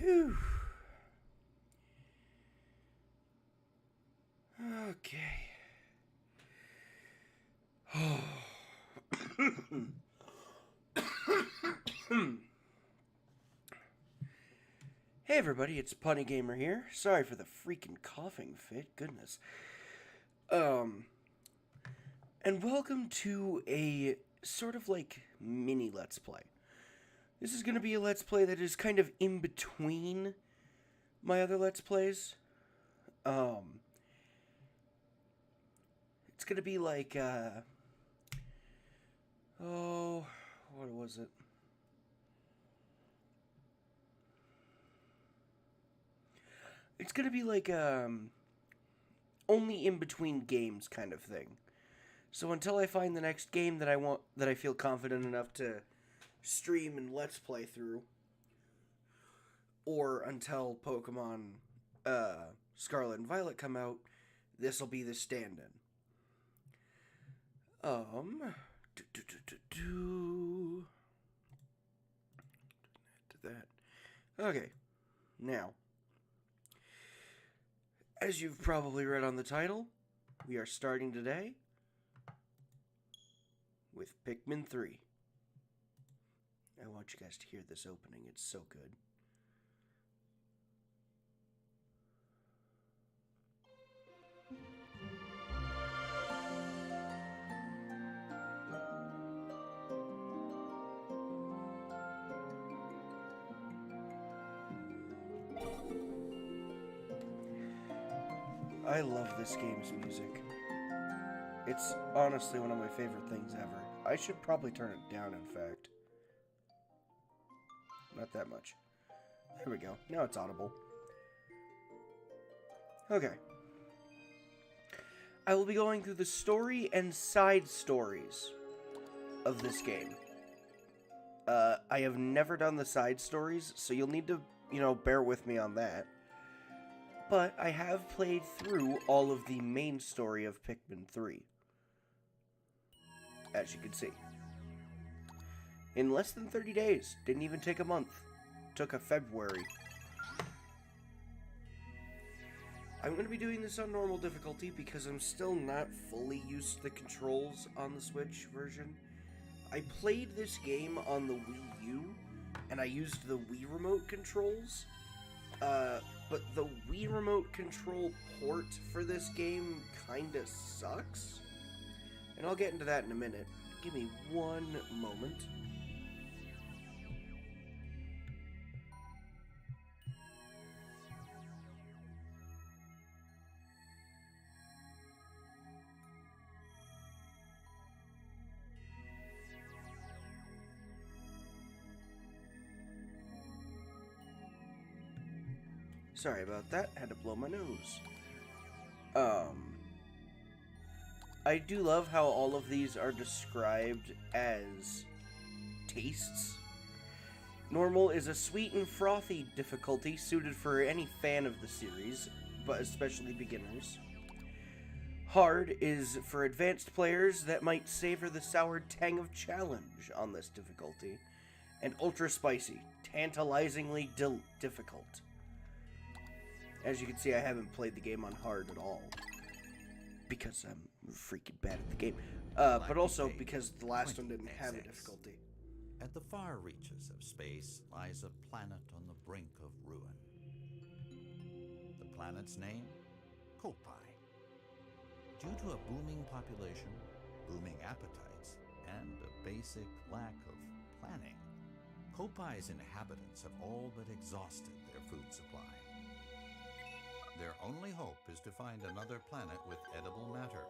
Whew. Okay. Hey everybody, it's Punny Gamer here. Sorry for the freaking coughing fit, goodness. And welcome to a sort of like mini Let's Play. This is going to be a Let's Play that is kind of in between my other Let's Plays. It's going to be like, what was it? It's going to be like, only in between games kind of thing. So until I find the next game that I feel confident enough to stream and Let's Play through, or until Pokemon Scarlet and Violet come out, this will be the stand-in. Okay, now, as you've probably read on the title, we are starting today with Pikmin 3. I want you guys to hear this opening, it's so good. I love this game's music. It's honestly one of my favorite things ever. I should probably turn it down, in fact. Not that much. There we go. Now it's audible. Okay. I will be going through the story and side stories of this game. I have never done the side stories, so you'll need to, bear with me on that. But I have played through all of the main story of Pikmin 3. As you can see. In less than 30 days. Didn't even take a month. Took a February. I'm going to be doing this on normal difficulty because I'm still not fully used to the controls on the Switch version. I played this game on the Wii U, and I used the Wii Remote controls. But the Wii Remote control port for this game kinda sucks. And I'll get into that in a minute. Give me one moment. Sorry about that, had to blow my nose. I do love how all of these are described as tastes. Normal is a sweet and frothy difficulty suited for any fan of the series, but especially beginners. Hard is for advanced players that might savor the sour tang of challenge on this difficulty. And ultra spicy, tantalizingly difficult. As you can see, I haven't played the game on hard at all. Because I'm freaking bad at the game. But also because the last one didn't have a difficulty. At the far reaches of space lies a planet on the brink of ruin. The planet's name? Kopai. Due to a booming population, booming appetites, and a basic lack of planning, Kopai's inhabitants have all but exhausted their food supply. Their only hope is to find another planet with edible matter.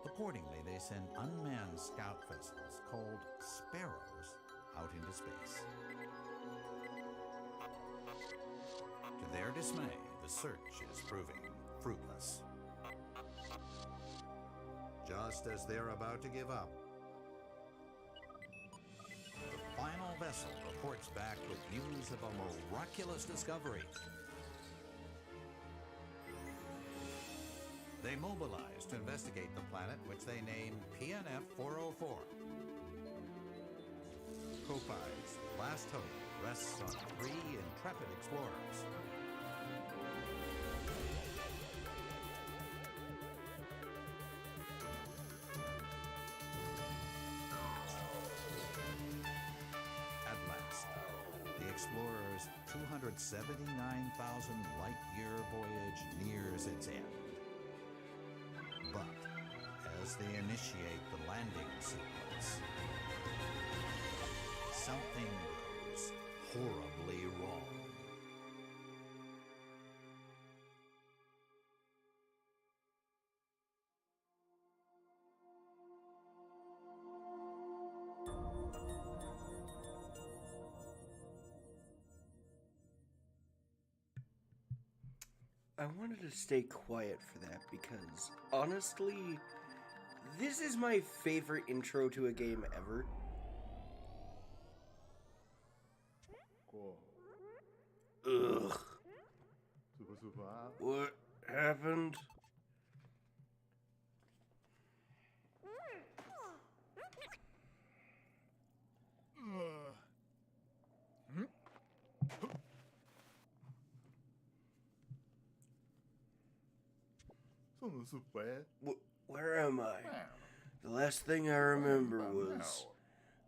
Accordingly, they send unmanned scout vessels called Sparrows out into space. To their dismay, the search is proving fruitless. Just as they're about to give up, the final vessel reports back with news of a miraculous discovery. They mobilize to investigate the planet, which they name PNF 404. Kopai's last hope rests on 3 intrepid explorers. At last, the explorer's 279,000 light-year voyage nears its end. But as they initiate the landing sequence, something goes horribly wrong. I wanted to stay quiet for that because, honestly, this is my favorite intro to a game ever. Ugh. What happened? Where am I? The last thing I remember was...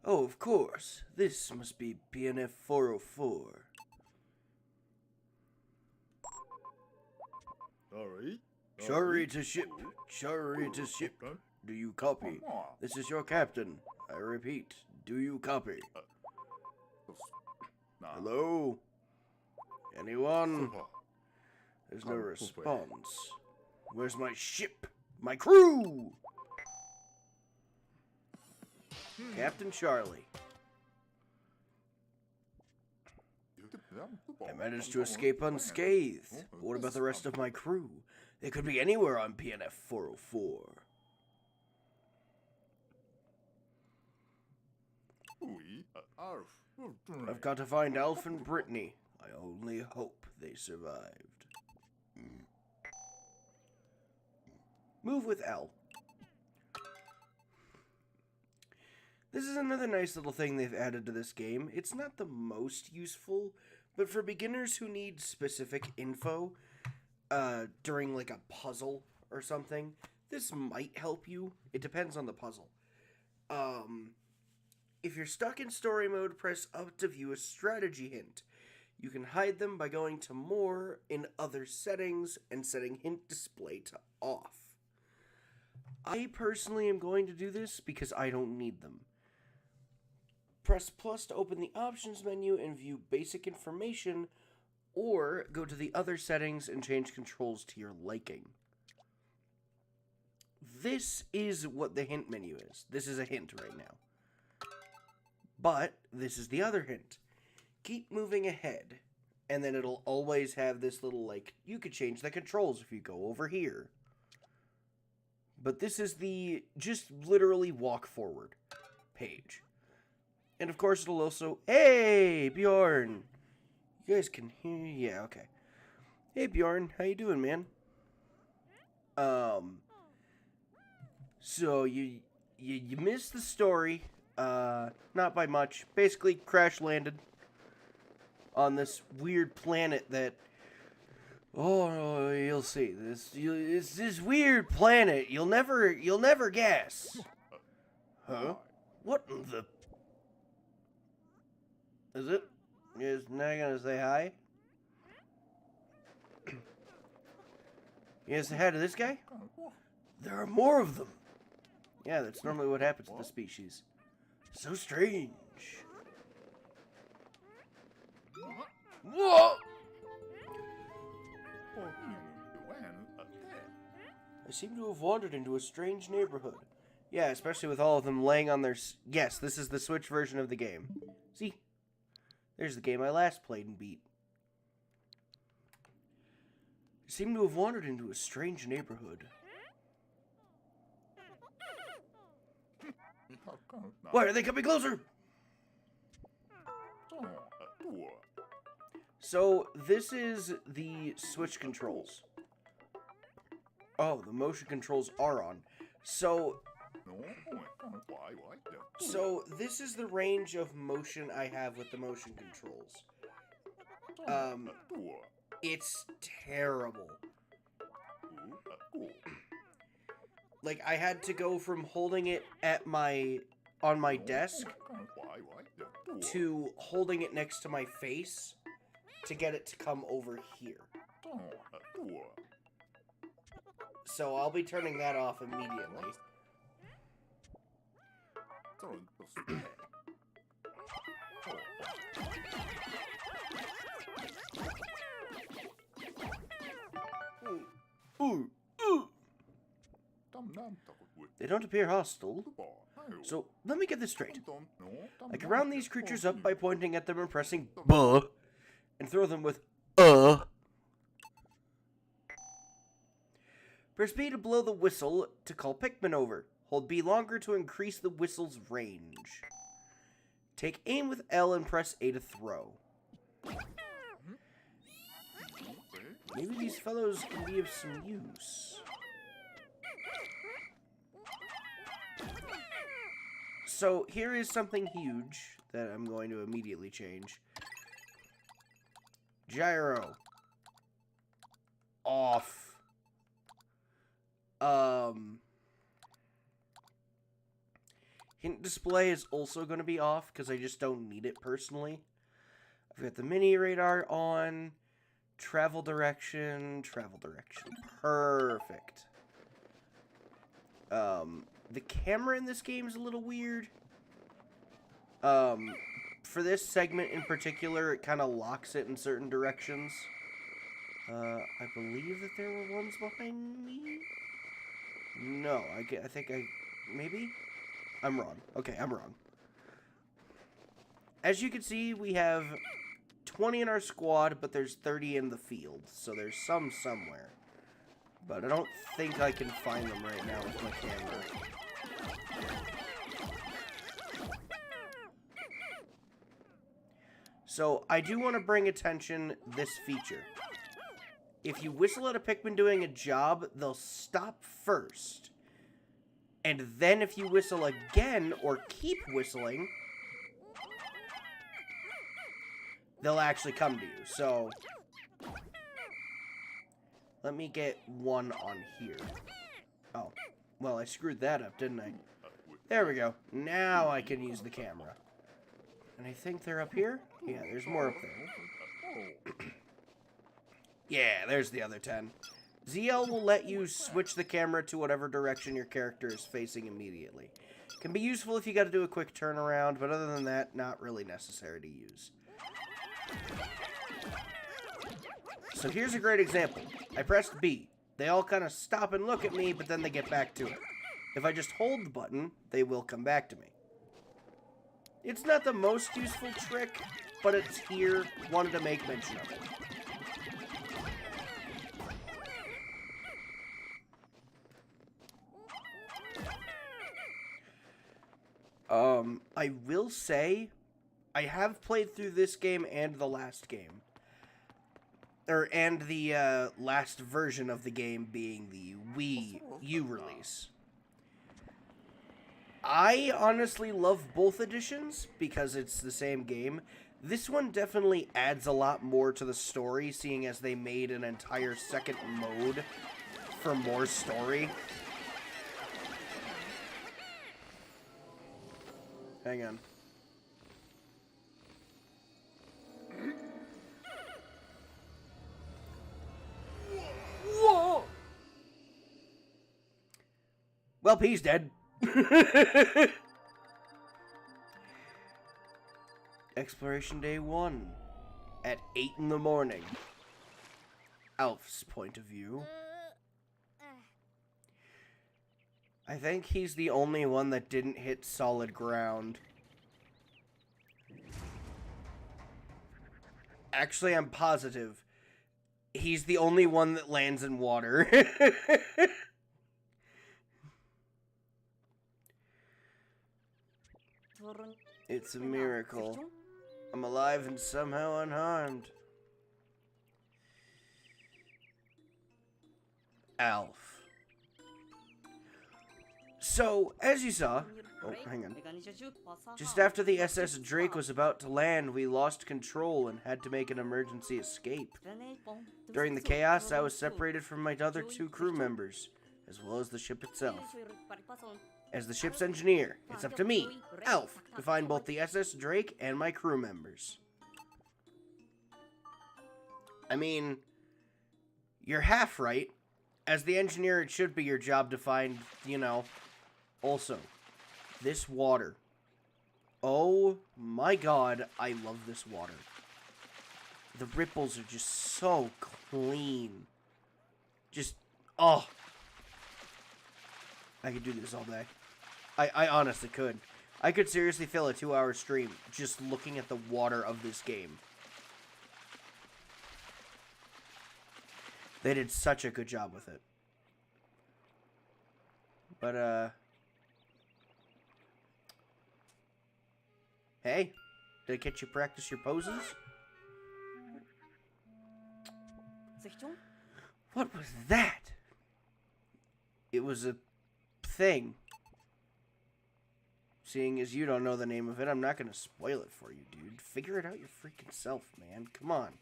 Oh, of course. This must be PNF 404. Sorry to ship. Sorry to ship. Do you copy? This is your captain. I repeat, do you copy? Hello? Anyone? There's no response. Where's my ship? My crew! Captain Charlie. I managed to escape unscathed. But what about the rest of my crew? They could be anywhere on PNF 404. I've got to find Alf and Brittany. I only hope they survived. Move with Al. This is another nice little thing they've added to this game. It's not the most useful, but for beginners who need specific info during like a puzzle or something, this might help you. It depends on the puzzle. If you're stuck in story mode, press up to view a strategy hint. You can hide them by going to More in Other Settings and setting Hint Display to Off. I personally am going to do this because I don't need them. Press plus to open the options menu and view basic information, or go to the other settings and change controls to your liking. This is what the hint menu is. This is a hint right now. But this is the other hint. Keep moving ahead, and then it'll always have this little, like, you could change the controls if you go over here. But this is the just literally walk forward page. And of course it'll also... Hey, Bjorn! You guys can hear... Yeah, okay. Hey, Bjorn. How you doing, man? So, you missed the story. Not by much. Basically, crash landed on this weird planet that... Oh, you'll see. It's this weird planet. You'll never guess. Huh? What in the... Is it? Is not gonna say hi? You gonna say hi to this guy? There are more of them. Yeah, that's normally what happens to the species. So strange. Whoa! I seem to have wandered into a strange neighborhood. Yeah, especially with all of them laying on their... Yes, this is the Switch version of the game. See? There's the game I last played and beat. I seem to have wandered into a strange neighborhood. Why are they coming closer? So, this is the Switch controls. Oh, the motion controls are on. So, So, this is the range of motion I have with the motion controls. It's terrible. Like, I had to go from holding it on my desk to holding it next to my face to get it to come over here. So I'll be turning that off immediately. They don't appear hostile. So, let me get this straight. I can round these creatures up by pointing at them and pressing B, and throw them with Press B to blow the whistle to call Pikmin over. Hold B longer to increase the whistle's range. Take aim with L and press A to throw. Maybe these fellows can be of some use. So, here is something huge that I'm going to immediately change. Gyro. Off. Hint display is also going to be off because I just don't need it personally. I've got the mini radar on. Travel direction. Perfect. The camera in this game is a little weird. For this segment in particular, it kind of locks it in certain directions. I believe that there were ones behind me. No, I think maybe? I'm wrong. Okay, I'm wrong. As you can see, we have 20 in our squad, but there's 30 in the field. So there's some somewhere. But I don't think I can find them right now with my camera. So I do want to bring attention this feature. If you whistle at a Pikmin doing a job, they'll stop first. And then if you whistle again, or keep whistling, they'll actually come to you. So, let me get one on here. Oh, well, I screwed that up, didn't I? There we go. Now I can use the camera. And I think they're up here? Yeah, there's more up there. Yeah, there's the other 10. ZL will let you switch the camera to whatever direction your character is facing immediately. Can be useful if you got to do a quick turnaround, but other than that, not really necessary to use. So here's a great example. I pressed B. They all kind of stop and look at me, but then they get back to it. If I just hold the button, they will come back to me. It's not the most useful trick, but it's here. Wanted to make mention of it. I will say, I have played through this game and the last game. And the last version of the game being the Wii U release. I honestly love both editions because it's the same game. This one definitely adds a lot more to the story, seeing as they made an entire second mode for more story. Hang on. Whoa! Well, he's dead. Exploration Day 1 at 8 in the morning. Alf's point of view. I think he's the only one that didn't hit solid ground. Actually, I'm positive. He's the only one that lands in water. It's a miracle. I'm alive and somehow unharmed. Alf. So, as you saw... Oh, hang on. Just after the SS Drake was about to land, we lost control and had to make an emergency escape. During the chaos, I was separated from my other 2 crew members, as well as the ship itself. As the ship's engineer, it's up to me, Alf, to find both the SS Drake and my crew members. I mean, you're half right. As the engineer, it should be your job to find, you know. Also, this water. Oh my god, I love this water. The ripples are just so clean. Just, oh. I could do this all day. I honestly could. I could seriously fill a 2-hour stream just looking at the water of this game. They did such a good job with it. But, hey, did I catch you practice your poses? What was that? It was a thing. Seeing as you don't know the name of it, I'm not going to spoil it for you, dude. Figure it out your freaking self, man. Come on.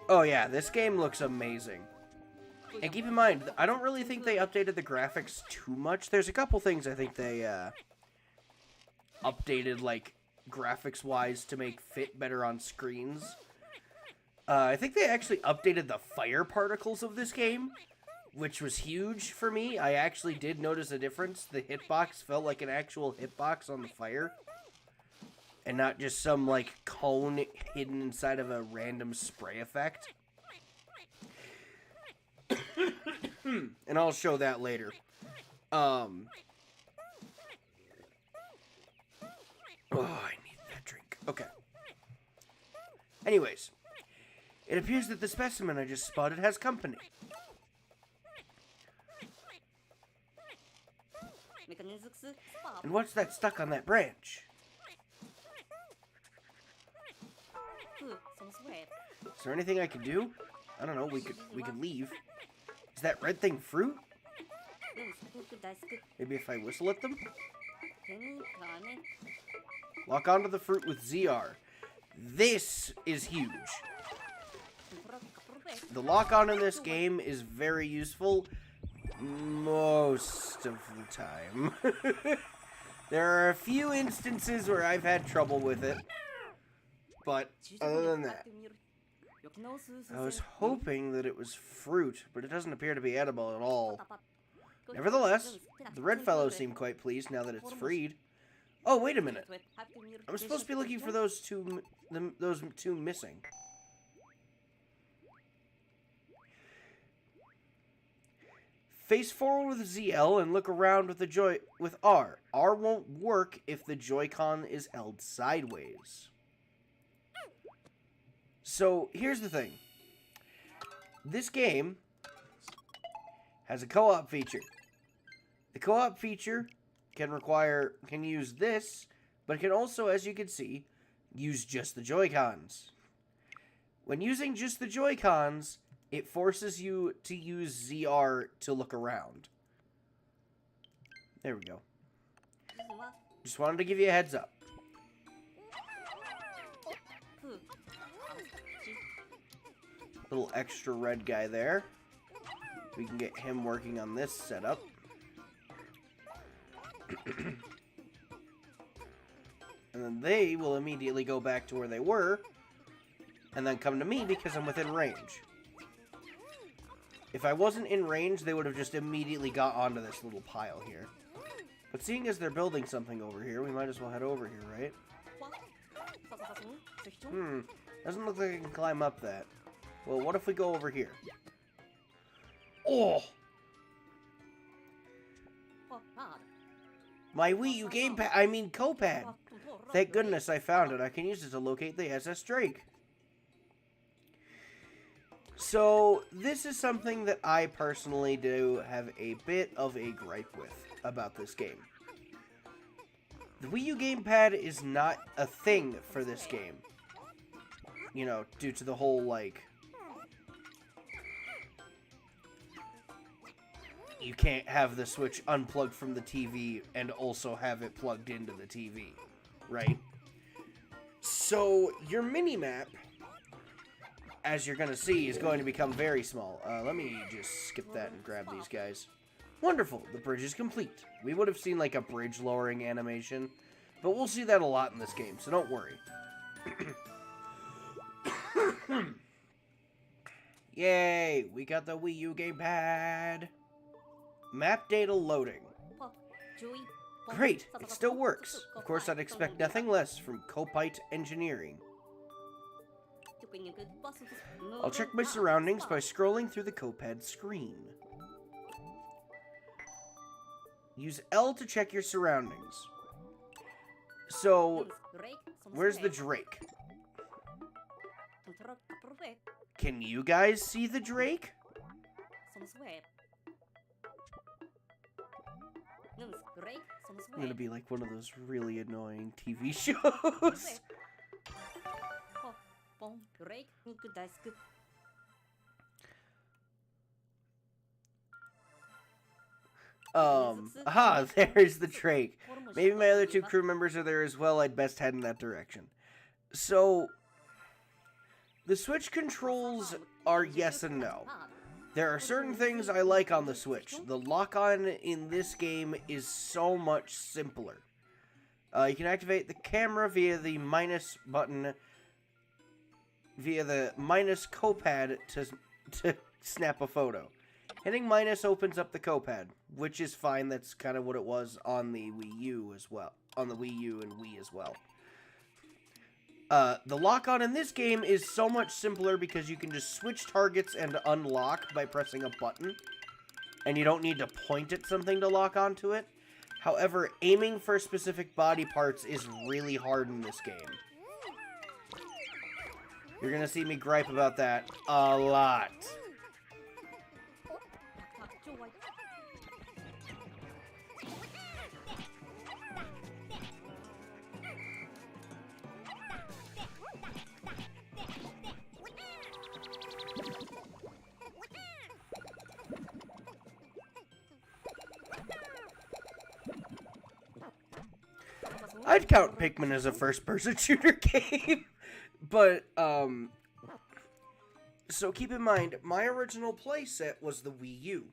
Oh, yeah, this game looks amazing. And keep in mind, I don't really think they updated the graphics too much. There's a couple things I think they updated, like, graphics-wise to make fit better on screens. I think they actually updated the fire particles of this game, which was huge for me. I actually did notice a difference. The hitbox felt like an actual hitbox on the fire, and not just some, like, cone hidden inside of a random spray effect. And I'll show that later. Oh, I need that drink. Okay. Anyways, it appears that the specimen I just spotted has company. And what's that stuck on that branch? Is there anything I can do? I don't know, we could leave. Is that red thing fruit? Maybe if I whistle at them? Lock onto the fruit with ZR. This is huge. The lock-on in this game is very useful most of the time. There are a few instances where I've had trouble with it, but other than that, I was hoping that it was fruit, but it doesn't appear to be edible at all. Nevertheless, the red fellow seemed quite pleased now that it's freed. Oh, wait a minute. I'm supposed to be looking for those two missing. Face forward with ZL and look around with R. R won't work if the Joy-Con is held sideways. So, here's the thing. This game has a co-op feature. The co-op feature can use this, but it can also, as you can see, use just the Joy-Cons. When using just the Joy-Cons, it forces you to use ZR to look around. There we go. Just wanted to give you a heads up. Little extra red guy there. We can get him working on this setup. And then they will immediately go back to where they were, and then come to me because I'm within range. If I wasn't in range, they would have just immediately got onto this little pile here. But seeing as they're building something over here, we might as well head over here, right? Doesn't look like I can climb up that. Well, what if we go over here? Oh! My Wii U gamepad, co-pad. Thank goodness I found it. I can use it to locate the SS Drake. So, this is something that I personally do have a bit of a gripe with about this game. The Wii U gamepad is not a thing for this game. You know, due to the whole, like... you can't have the Switch unplugged from the TV and also have it plugged into the TV, right? So your mini-map, as you're going to see, is going to become very small. Let me just skip that and grab these guys. Wonderful, the bridge is complete. We would have seen like a bridge lowering animation, but we'll see that a lot in this game, so don't worry. Yay, we got the Wii U gamepad. Map data loading. Great, it still works. Of course, I'd expect nothing less from Kopite Engineering. I'll check my surroundings by scrolling through the Kopad screen. Use L to check your surroundings. So, where's the Drake? Can you guys see the Drake? I'm gonna be like one of those really annoying TV shows. There's the Drake. Maybe my other two crew members are there as well. I'd best head in that direction. So, the Switch controls are yes and no. There are certain things I like on the Switch. The lock-on in this game is so much simpler. You can activate the camera via the minus button, via the minus Kopad to snap a photo. Hitting minus opens up the Kopad, which is fine. That's kind of what it was on the Wii U as well. On the Wii U and Wii as well. The lock-on in this game is so much simpler because you can just switch targets and unlock by pressing a button. And you don't need to point at something to lock onto it. However, aiming for specific body parts is really hard in this game. You're gonna see me gripe about that a lot. I'd count Pikmin as a first-person shooter game, but, so keep in mind, my original playset was the Wii U,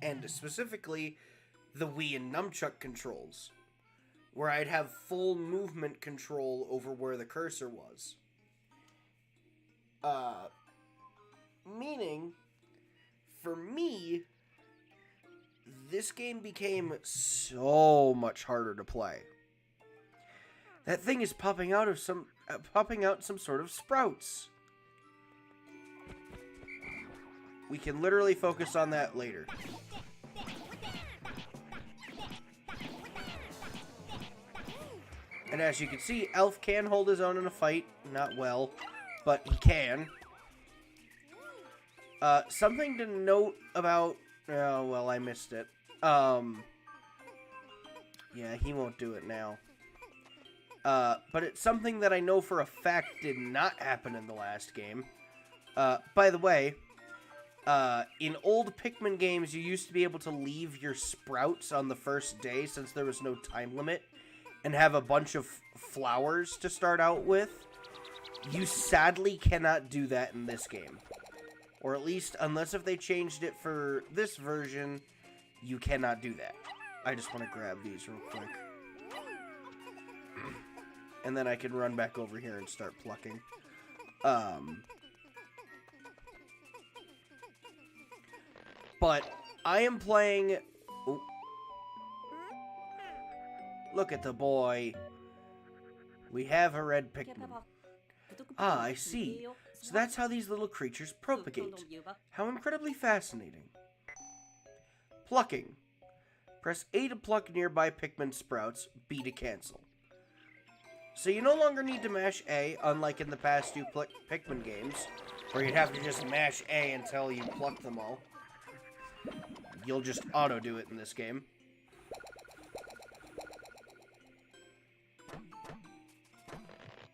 and specifically, the Wii and Nunchuck controls, where I'd have full movement control over where the cursor was. Meaning, for me, this game became so much harder to play. That thing is popping out some sort of sprouts. We can literally focus on that later. And as you can see, Elf can hold his own in a fight. Not well, but he can. Something to note about... Oh, well, I missed it. Yeah, he won't do it now. But it's something that I know for a fact did not happen in the last game. By the way, in old Pikmin games, you used to be able to leave your sprouts on the first day since there was no time limit and have a bunch of flowers to start out with. You sadly cannot do that in this game. Or at least, unless if they changed it for this version, you cannot do that. I just want to grab these real quick. And then I can run back over here and start plucking. But I am playing... Oh. Look at the boy. We have a red Pikmin. Ah, I see. So that's how these little creatures propagate. How incredibly fascinating. Plucking. Press A to pluck nearby Pikmin sprouts, B to cancel. So you no longer need to mash A, unlike in the past two Pikmin games, where you'd have to just mash A until you pluck them all. You'll just auto-do it in this game.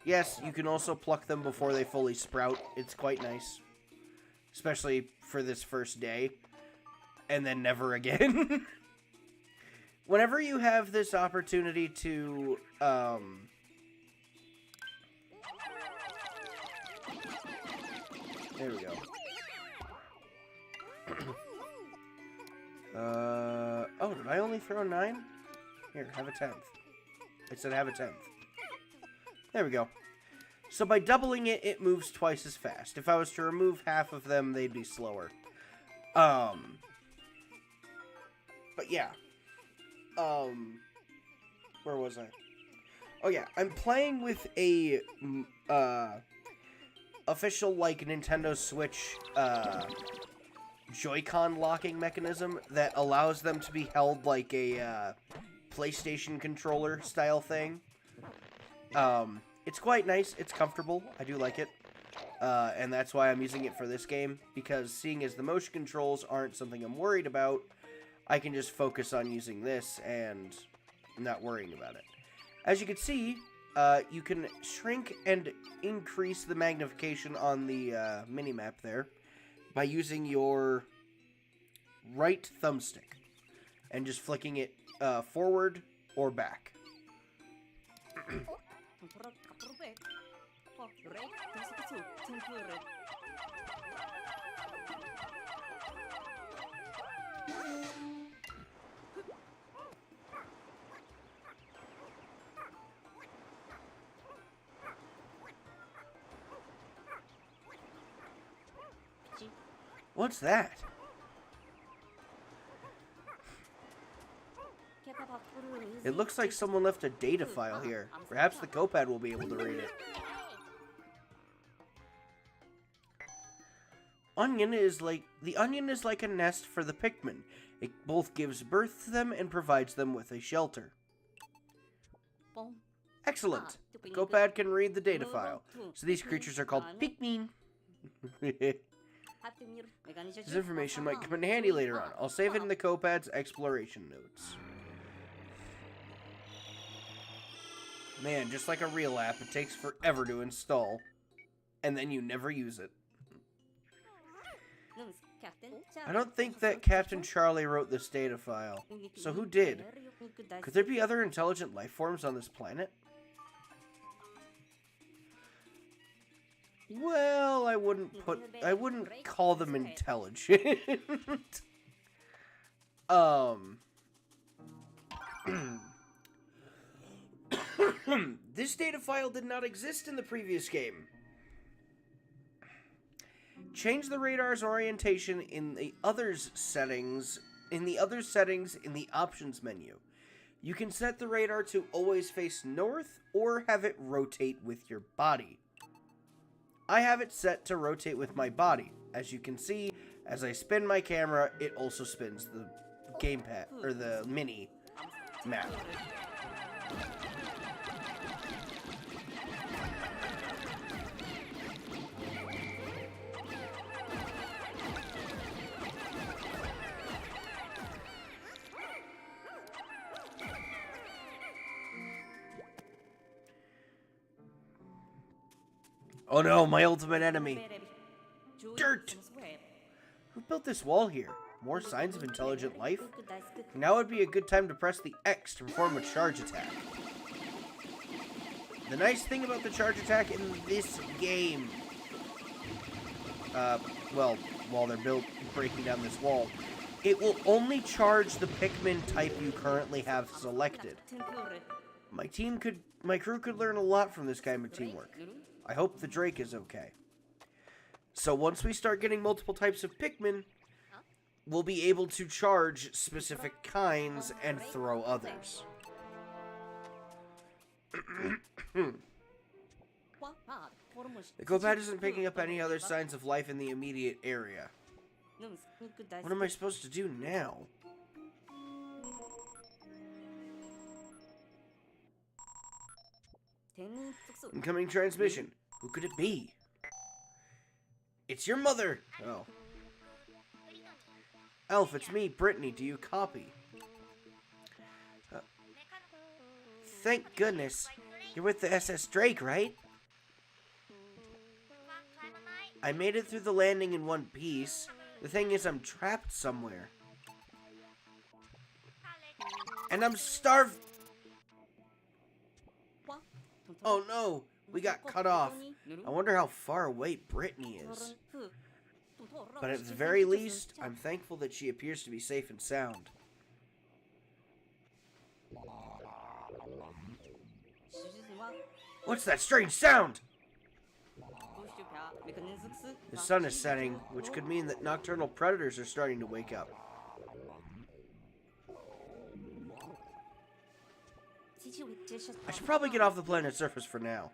Yes, you can also pluck them before they fully sprout. It's quite nice. Especially for this first day. and then never again. Whenever you have this opportunity to, there we go. Oh, did I only throw 9? Here, have a 10th. I said have a 10th. There we go. So by doubling it, it moves twice as fast. If I was to remove half of them, they'd be slower. But yeah. Where was I? Oh yeah, I'm playing with a, official, like, Nintendo Switch, Joy-Con locking mechanism that allows them to be held like a, PlayStation controller style thing. It's quite nice. It's comfortable. I do like it. And that's why I'm using it for this game, because seeing as the motion controls aren't something I'm worried about, I can just focus on using this and not worrying about it. As you can see, you can shrink and increase the magnification on the mini-map there by using your right thumbstick and just flicking it forward or back. What's that? It looks like someone left a data file here. Perhaps the Copad will be able to read it. The onion is like a nest for the Pikmin. It both gives birth to them and provides them with a shelter. Excellent. The Copad can read the data file. So these creatures are called Pikmin. This information might come in handy later on. I'll save it in the Copad's exploration notes. Man, just like a real app, it takes forever to install. And then you never use it. I don't think that Captain Charlie wrote this data file. So who did? Could there be other intelligent life forms on this planet? Well, I wouldn't call them intelligent. This data file did not exist in the previous game. Change the radar's orientation in the others settings in the options menu. You can set the radar to always face north or have it rotate with your body. I have it set to rotate with my body. As you can see, as I spin my camera, it also spins the gamepad, or the mini map. Oh no, my ultimate enemy. Dirt! Who built this wall here? More signs of intelligent life? Now would be a good time to press the X to perform a charge attack. The nice thing about the charge attack in this game, well, while they're breaking down this wall, it will only charge the Pikmin type you currently have selected. My crew could learn a lot from this kind of teamwork. I hope the Drake is okay. So once we start getting multiple types of Pikmin, we'll be able to charge specific kinds and throw others. The Copad isn't picking up any other signs of life in the immediate area. What am I supposed to do now? Incoming transmission. Who could it be? It's your mother! Oh. Elf, it's me, Brittany. Do you copy? Thank goodness. You're with the SS Drake, right? I made it through the landing in one piece. The thing is, I'm trapped somewhere. And I'm starved. Oh no, we got cut off. I wonder how far away Brittany is. But at the very least, I'm thankful that she appears to be safe and sound. What's that strange sound? The sun is setting, which could mean that nocturnal predators are starting to wake up. I should probably get off the planet's surface for now.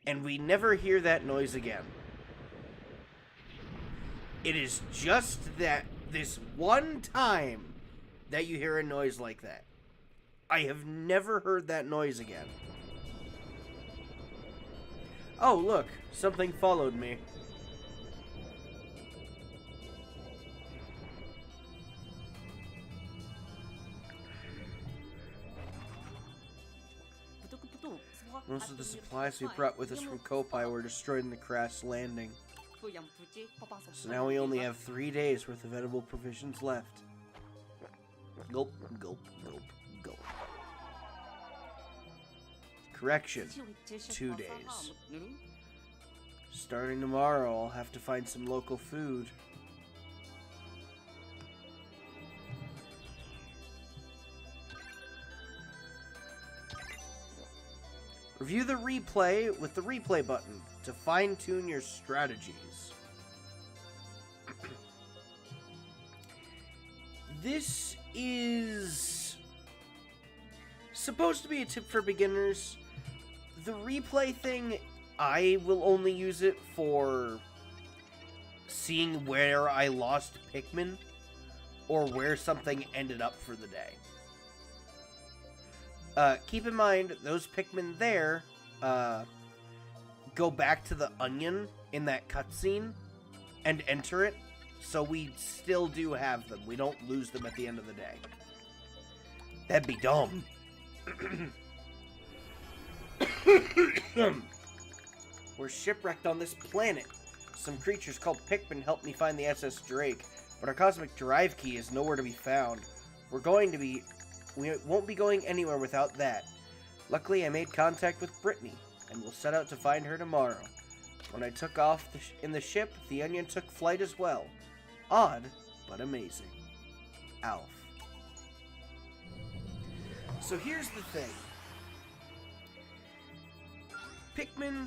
And we never hear that noise again. It is just this one time that you hear a noise like that. I have never heard that noise again. Oh, look, something followed me. Most of the supplies we brought with us from Kopai were destroyed in the crash landing. So now we only have 3 days worth of edible provisions left. Gulp, gulp, gulp, gulp. Correction, 2 days. Starting tomorrow, I'll have to find some local food. Review the replay with the replay button to fine-tune your strategies. This is supposed to be a tip for beginners. The replay thing, I will only use it for seeing where I lost Pikmin or where something ended up for the day. Keep in mind, those Pikmin there, go back to the onion in that cutscene and enter it, so we still do have them. We don't lose them at the end of the day. That'd be dumb. We're shipwrecked on this planet. Some creatures called Pikmin helped me find the SS Drake, but our cosmic drive key is nowhere to be found. We won't be going anywhere without that. Luckily, I made contact with Brittany, and we'll set out to find her tomorrow. When I took off in the ship, the onion took flight as well. Odd, but amazing. Alf. So here's the thing. Pikmin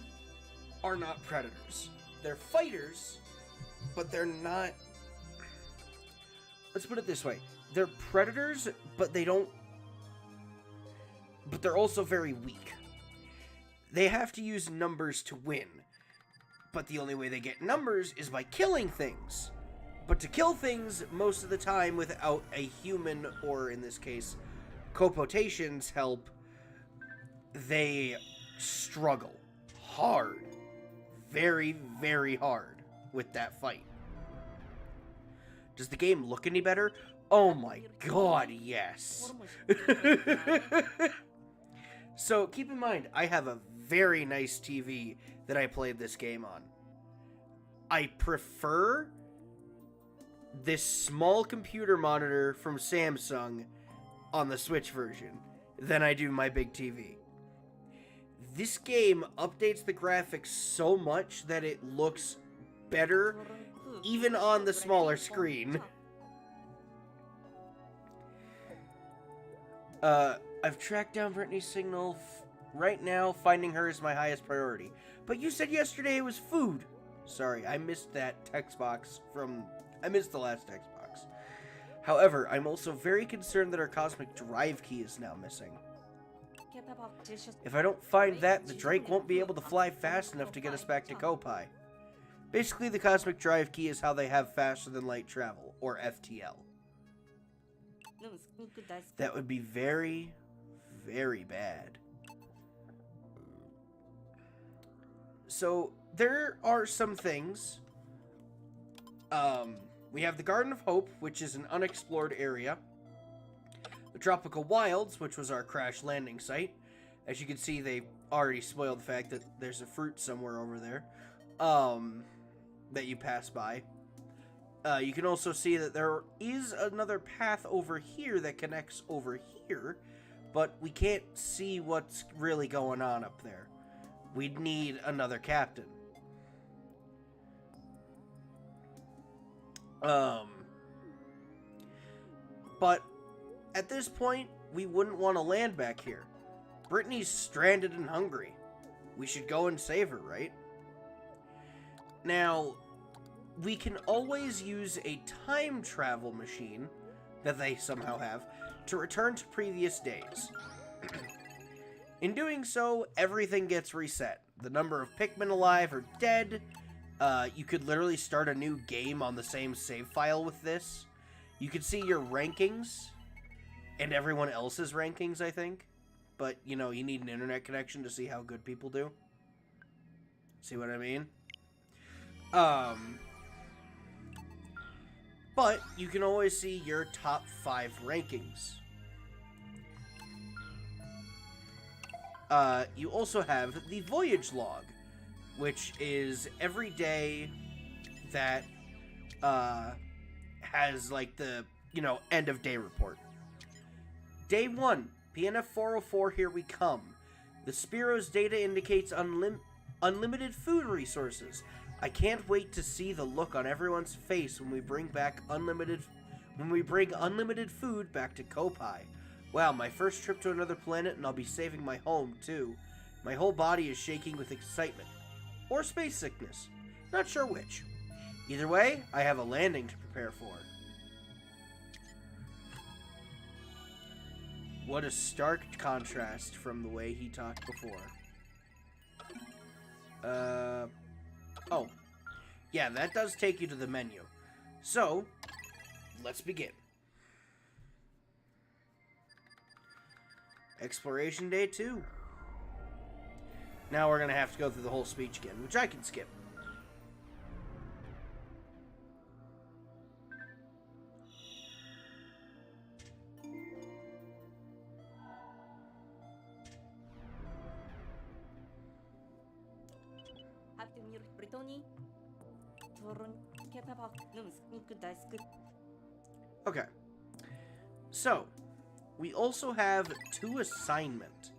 are not predators. They're fighters, but they're not... Let's put it this way. They're predators, but they don't... But they're also very weak. They have to use numbers to win. But the only way they get numbers is by killing things. But to kill things, most of the time, without a human, or in this case, Copotation's help, they struggle hard. Very, very hard with that fight. Does the game look any better? Oh my god, yes. So, keep in mind, I have a very nice TV that I played this game on. I prefer this small computer monitor from Samsung on the Switch version than I do my big TV. This game updates the graphics so much that it looks better even on the smaller screen. I've tracked down Brittany's signal. Right now, finding her is my highest priority. But you said yesterday it was food. Sorry, I missed that text box I missed the last text box. However, I'm also very concerned that our cosmic drive key is now missing. If I don't find that, the Drake won't be able to fly fast enough to get us back to Kopai. Basically, the cosmic drive key is how they have faster than light travel, or FTL. That would be very, very bad. So, there are some things. We have the Garden of Hope, which is an unexplored area. The Tropical Wilds, which was our crash landing site. As you can see, they already spoiled the fact that there's a fruit somewhere over there that you pass by. You can also see that there is another path over here that connects over here, but we can't see what's really going on up there. We'd need another captain. But at this point, we wouldn't want to land back here. Brittany's stranded and hungry. We should go and save her, right? Now, we can always use a time travel machine that they somehow have to return to previous days. In doing so, everything gets reset. The number of Pikmin alive are dead. You could literally start a new game on the same save file with this. You could see your rankings and everyone else's rankings, I think. But, you know, you need an internet connection to see how good people do. See what I mean? But you can always see your top 5 rankings. You also have the voyage log, which is every day that has like the, you know, end of day report. Day 1, PNF 404, here we come. The Spiro's data indicates unlimited food resources. I can't wait to see the look on everyone's face when we bring unlimited food back to Kopai. Wow, my first trip to another planet, and I'll be saving my home too. My whole body is shaking with excitement. Or space sickness. Not sure which. Either way, I have a landing to prepare for. What a stark contrast from the way he talked before. Oh. Yeah, that does take you to the menu. So, let's begin. Exploration Day 2. Now we're going to have to go through the whole speech again, which I can skip. Okay. So, we also have 2 assignment,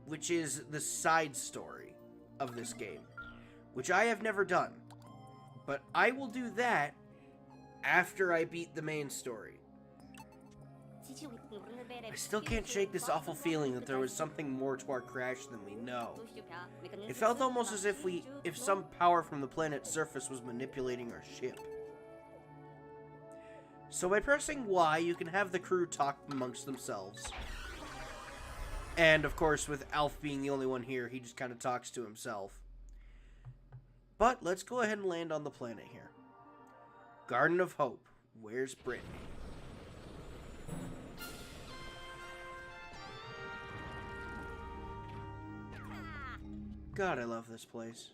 which is the side story of this game, which I have never done. But I will do that after I beat the main story. I still can't shake this awful feeling that there was something more to our crash than we know. It felt almost as if some power from the planet's surface was manipulating our ship. So by pressing Y, you can have the crew talk amongst themselves. And of course, with Alf being the only one here, he just kind of talks to himself. But let's go ahead and land on the planet here. Garden of Hope. Where's Brittany? God, I love this place.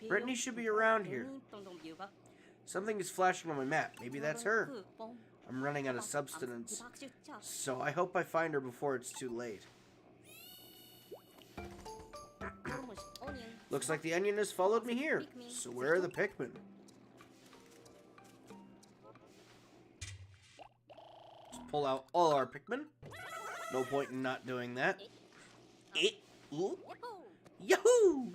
Brittany should be around here. Something is flashing on my map. Maybe that's her. I'm running out of substance, so I hope I find her before it's too late. Looks like the onion has followed me here. So where are the Pikmin? Let's pull out all our Pikmin. No point in not doing that. Yahoo!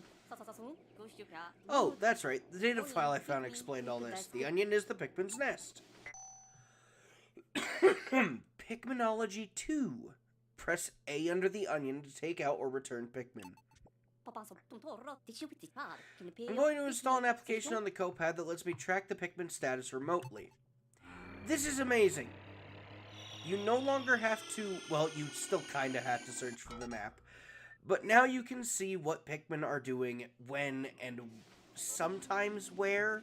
Oh, that's right. The data file I found explained all this. The onion is the Pikmin's nest. Pikminology 2. Press A under the onion to take out or return Pikmin. I'm going to install an application on the Copad that lets me track the Pikmin status remotely. This is amazing. You no longer have to, well, you still kind of have to search for the map. But now you can see what Pikmin are doing, when, and sometimes where.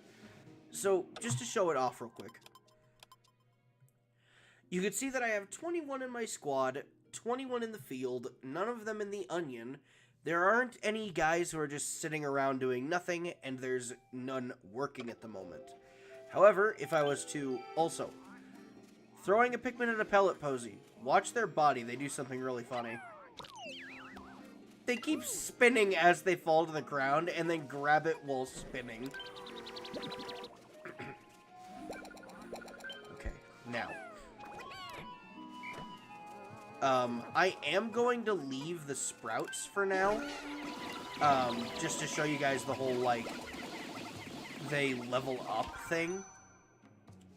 So, just to show it off real quick. You can see that I have 21 in my squad, 21 in the field, none of them in the onion. There aren't any guys who are just sitting around doing nothing, and there's none working at the moment. However, if I was to also Throwing a Pikmin at a pellet posy. Watch their body. They do something really funny. They keep spinning as they fall to the ground and then grab it while spinning. Okay, now. I am going to leave the sprouts for now. Just to show you guys the whole, like, they level up thing.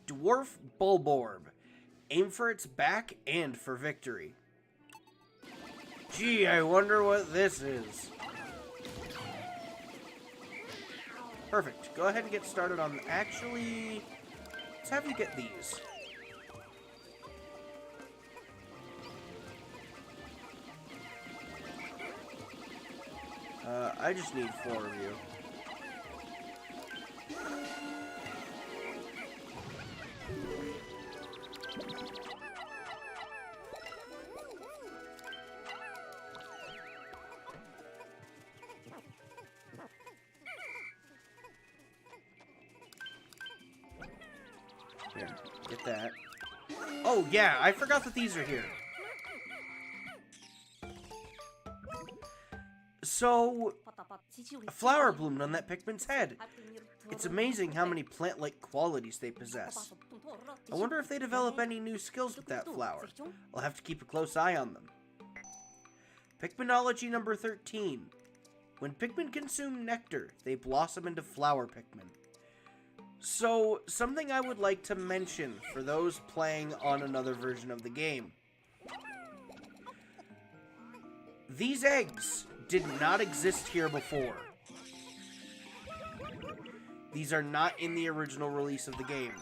Dwarf Bulborb. Aim for its back and for victory. Gee, I wonder what this is. Perfect. Go ahead and get started on... Actually, let's have you get these. I just need 4 of you. Here, get that. Oh, yeah, I forgot that these are here. So, a flower bloomed on that Pikmin's head. It's amazing how many plant-like qualities they possess. I wonder if they develop any new skills with that flower. I'll have to keep a close eye on them. Pikminology number 13. When Pikmin consume nectar, they blossom into flower Pikmin. So, something I would like to mention for those playing on another version of the game. These eggs did not exist here before. These are not in the original release of the game.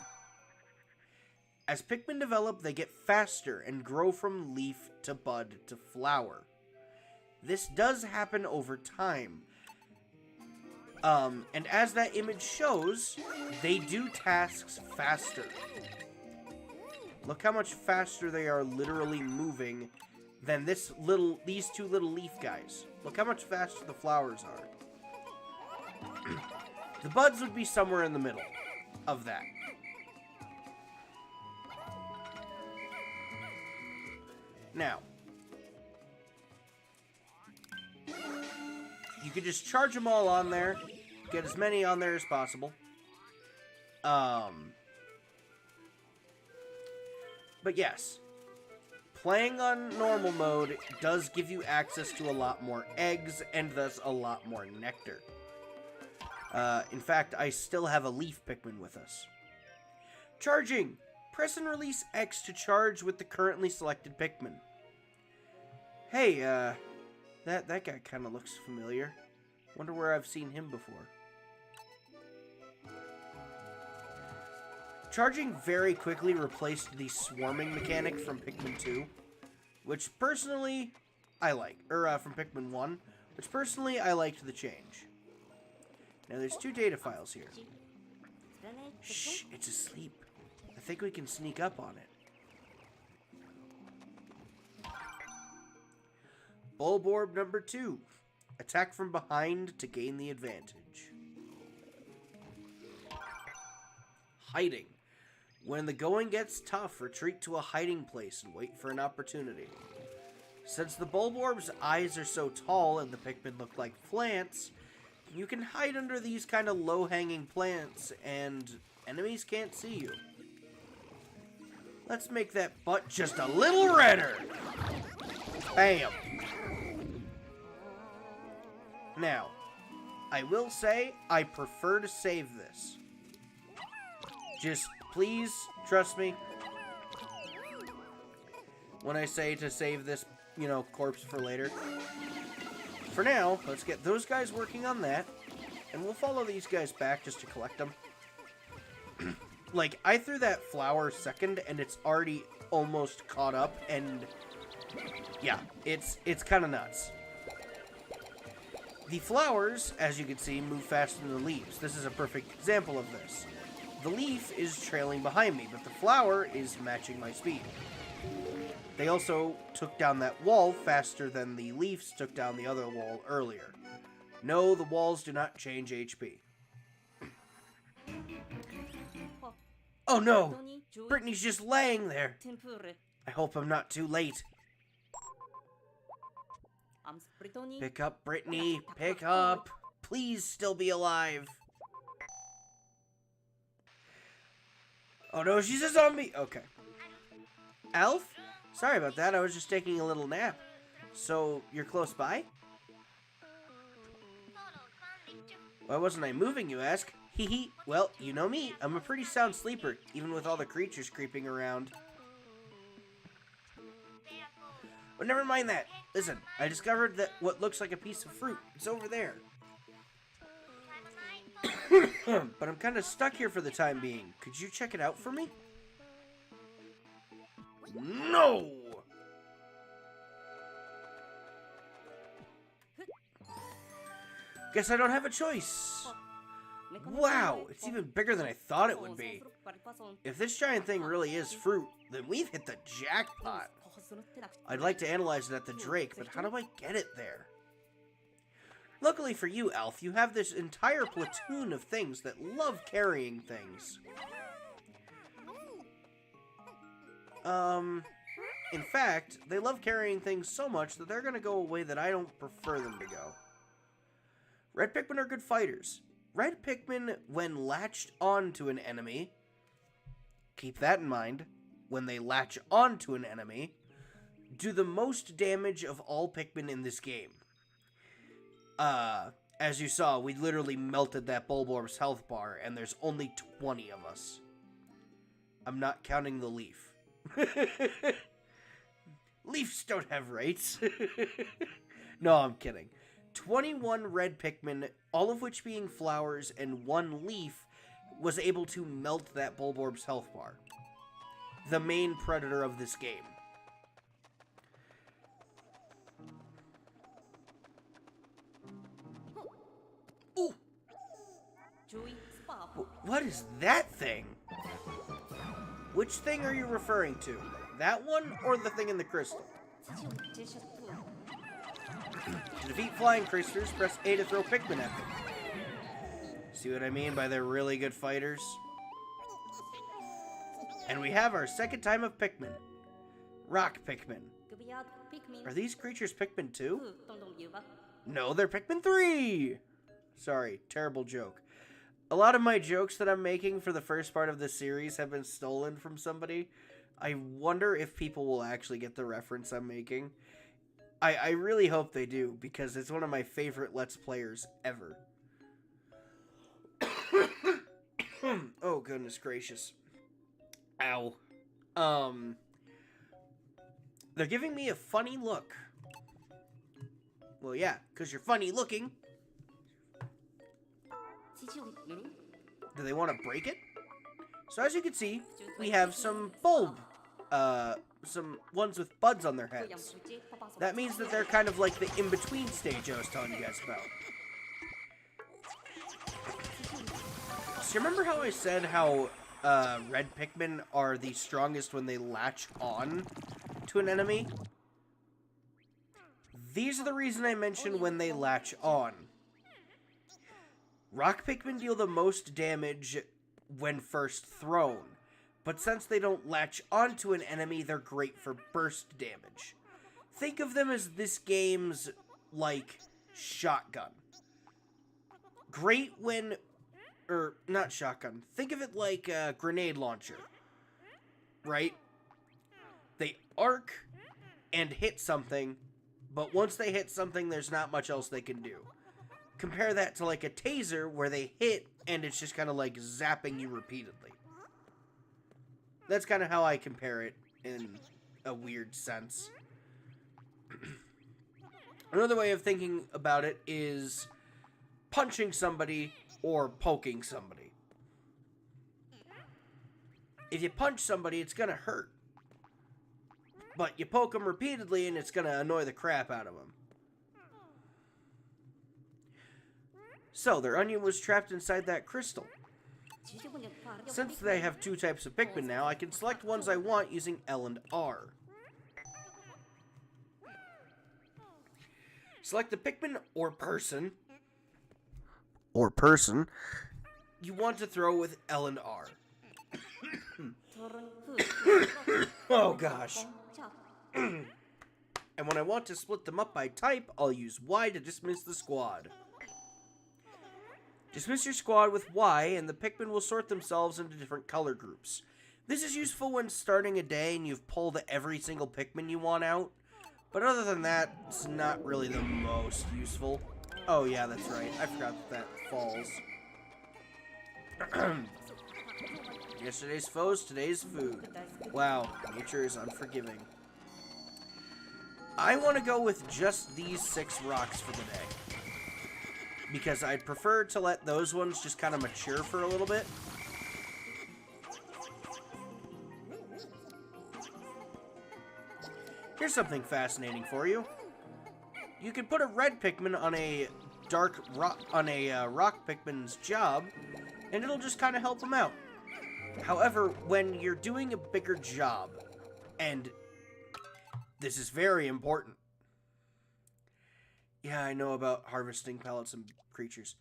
As Pikmin develop, they get faster and grow from leaf to bud to flower. This does happen over time. And as that image shows, they do tasks faster. Look how much faster they are literally moving than these two little leaf guys. Look how much faster the flowers are. The buds would be somewhere in the middle of that. Now, you could just charge them all on there, get as many on there as possible. But yes, playing on normal mode does give you access to a lot more eggs and thus a lot more nectar. In fact, I still have a leaf Pikmin with us. Charging! Press and release X to charge with the currently selected Pikmin. Hey, that guy kind of looks familiar. Wonder where I've seen him before. Charging very quickly replaced the swarming mechanic from Pikmin 2, which personally I like. From Pikmin 1, which personally I liked the change. Now there's 2 data files here. Shh, it's asleep. I think we can sneak up on it. Bulborb number 2. Attack from behind to gain the advantage. Hiding. When the going gets tough, retreat to a hiding place and wait for an opportunity. Since the Bulborb's eyes are so tall and the Pikmin look like plants, you can hide under these kind of low-hanging plants and enemies can't see you. Let's make that butt just a little redder. Bam. Now, I will say I prefer to save this. Just please trust me when I say to save this, corpse for later. For now, let's get those guys working on that, and we'll follow these guys back just to collect them. Like, I threw that flower second, and it's already almost caught up, and yeah, it's kind of nuts. The flowers, as you can see, move faster than the leaves. This is a perfect example of this. The leaf is trailing behind me, but the flower is matching my speed. They also took down that wall faster than the leaves took down the other wall earlier. No, the walls do not change HP. Oh no! Brittany's just laying there. I hope I'm not too late. Pick up, Brittany. Pick up. Please still be alive. Oh no, she's a zombie. Okay. Elf? Sorry about that. I was just taking a little nap. So, you're close by? Why wasn't I moving, you ask? Hee hee. Well, you know me. I'm a pretty sound sleeper, even with all the creatures creeping around. But never mind that. Listen, I discovered that what looks like a piece of fruit. It's over there. But I'm kind of stuck here for the time being. Could you check it out for me? No! Guess I don't have a choice. Wow, it's even bigger than I thought it would be. If this giant thing really is fruit, then we've hit the jackpot. I'd like to analyze it at the Drake, but how do I get it there? Luckily for you, Alf, you have this entire platoon of things that love carrying things. In fact, they love carrying things so much that they're gonna go a way that I don't prefer them to go. Red Pikmin are good fighters. Red Pikmin, when latched onto an enemy, keep that in mind, when they latch onto an enemy, do the most damage of all Pikmin in this game. As you saw, we literally melted that Bulborb's health bar, and there's only 20 of us. I'm not counting the Leaf. Leafs don't have rights. No, I'm kidding. 21 red Pikmin, all of which being flowers, and 1 leaf, was able to melt that Bulborb's health bar. The main predator of this game. Ooh! What is that thing? Which thing are you referring to? That one, or the thing in the crystal? To defeat flying creatures, press A to throw Pikmin at them. See what I mean by they're really good fighters? And we have our second time of Pikmin. Rock Pikmin. Are these creatures Pikmin 2? No, they're Pikmin 3! Sorry, terrible joke. A lot of my jokes that I'm making for the first part of this series have been stolen from somebody. I wonder if people will actually get the reference I'm making. I really hope they do, because it's one of my favorite Let's Players ever. Oh, goodness gracious. Ow. They're giving me a funny look. Well, yeah, because you're funny looking. Do they want to break it? So as you can see, we have some bulb, some ones with buds on their heads. That means that they're kind of like the in-between stage I was telling you guys about. So remember how I said how red Pikmin are the strongest when they latch on to an enemy? These are the reason I mentioned when they latch on. Rock Pikmin deal the most damage when first thrown, but since they don't latch onto an enemy, they're great for burst damage. Think of them as this game's, like, shotgun. Great when... or, not shotgun. Think of it like a grenade launcher. Right? They arc and hit something, but once they hit something, there's not much else they can do. Compare that to like a taser where they hit and it's just kind of like zapping you repeatedly. That's kind of how I compare it in a weird sense. Another way of thinking about it is punching somebody or poking somebody. If you punch somebody, it's going to hurt. But you poke them repeatedly and it's going to annoy the crap out of them. So, their onion was trapped inside that crystal. Since they have 2 types of Pikmin now, I can select ones I want using L and R. Select the Pikmin or person you want to throw with L and R. Oh gosh. And when I want to split them up by type, I'll use Y to dismiss the squad. Dismiss your squad with Y, and the Pikmin will sort themselves into different color groups. This is useful when starting a day and you've pulled every single Pikmin you want out. But other than that, it's not really the most useful. Oh yeah, that's right. I forgot that falls. Yesterday's foes, today's food. Wow, nature is unforgiving. I want to go with just these 6 rocks for the day. Because I'd prefer to let those ones just kind of mature for a little bit. Here's something fascinating for you. You could put a red Pikmin on a rock Pikmin's job, and it'll just kind of help him out. However, when you're doing a bigger job, and this is very important. Yeah, I know about harvesting pellets and creatures.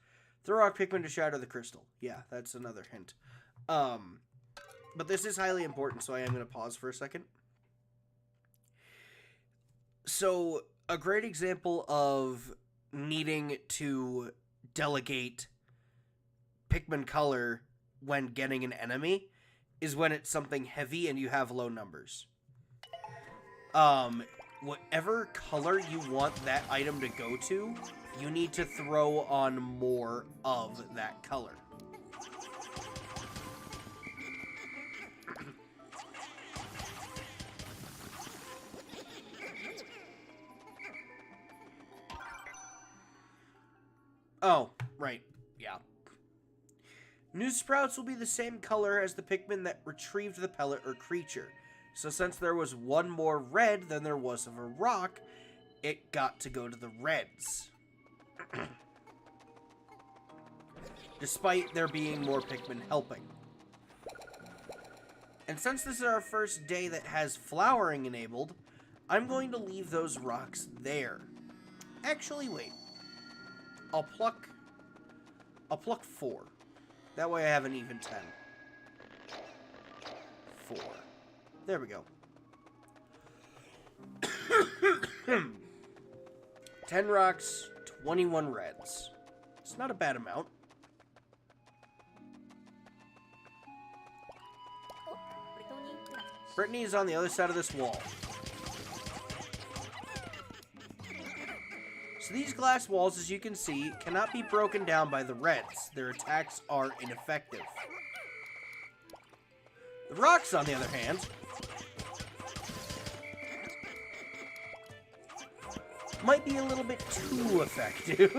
Throw rock Pikmin to shatter the crystal. Yeah, that's another hint. But this is highly important, so I am going to pause for a second. So, a great example of needing to delegate Pikmin color when getting an enemy is when it's something heavy and you have low numbers. Whatever color you want that item to go to, you need to throw on more of that color. Oh, right. Yeah. New sprouts will be the same color as the Pikmin that retrieved the pellet or creature. So since there was one more red than there was of a rock, it got to go to the reds. Despite there being more Pikmin helping. And since this is our first day that has flowering enabled, I'm going to leave those rocks there. Actually, wait. I'll pluck 4. That way I have an even 10. 4. There we go. 10 rocks, 21 reds. It's not a bad amount. Brittany is on the other side of this wall. So these glass walls, as you can see, cannot be broken down by the reds. Their attacks are ineffective. The rocks, on the other hand, might be a little bit too effective.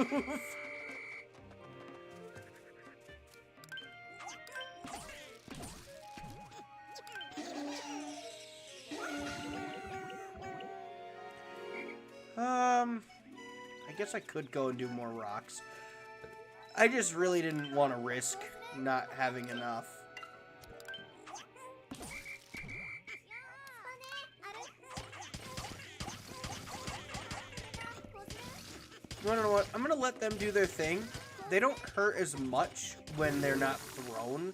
I guess I could go and do more rocks. I just really didn't want to risk not having enough. You wanna know what? I'm gonna let them do their thing. They don't hurt as much when they're not thrown.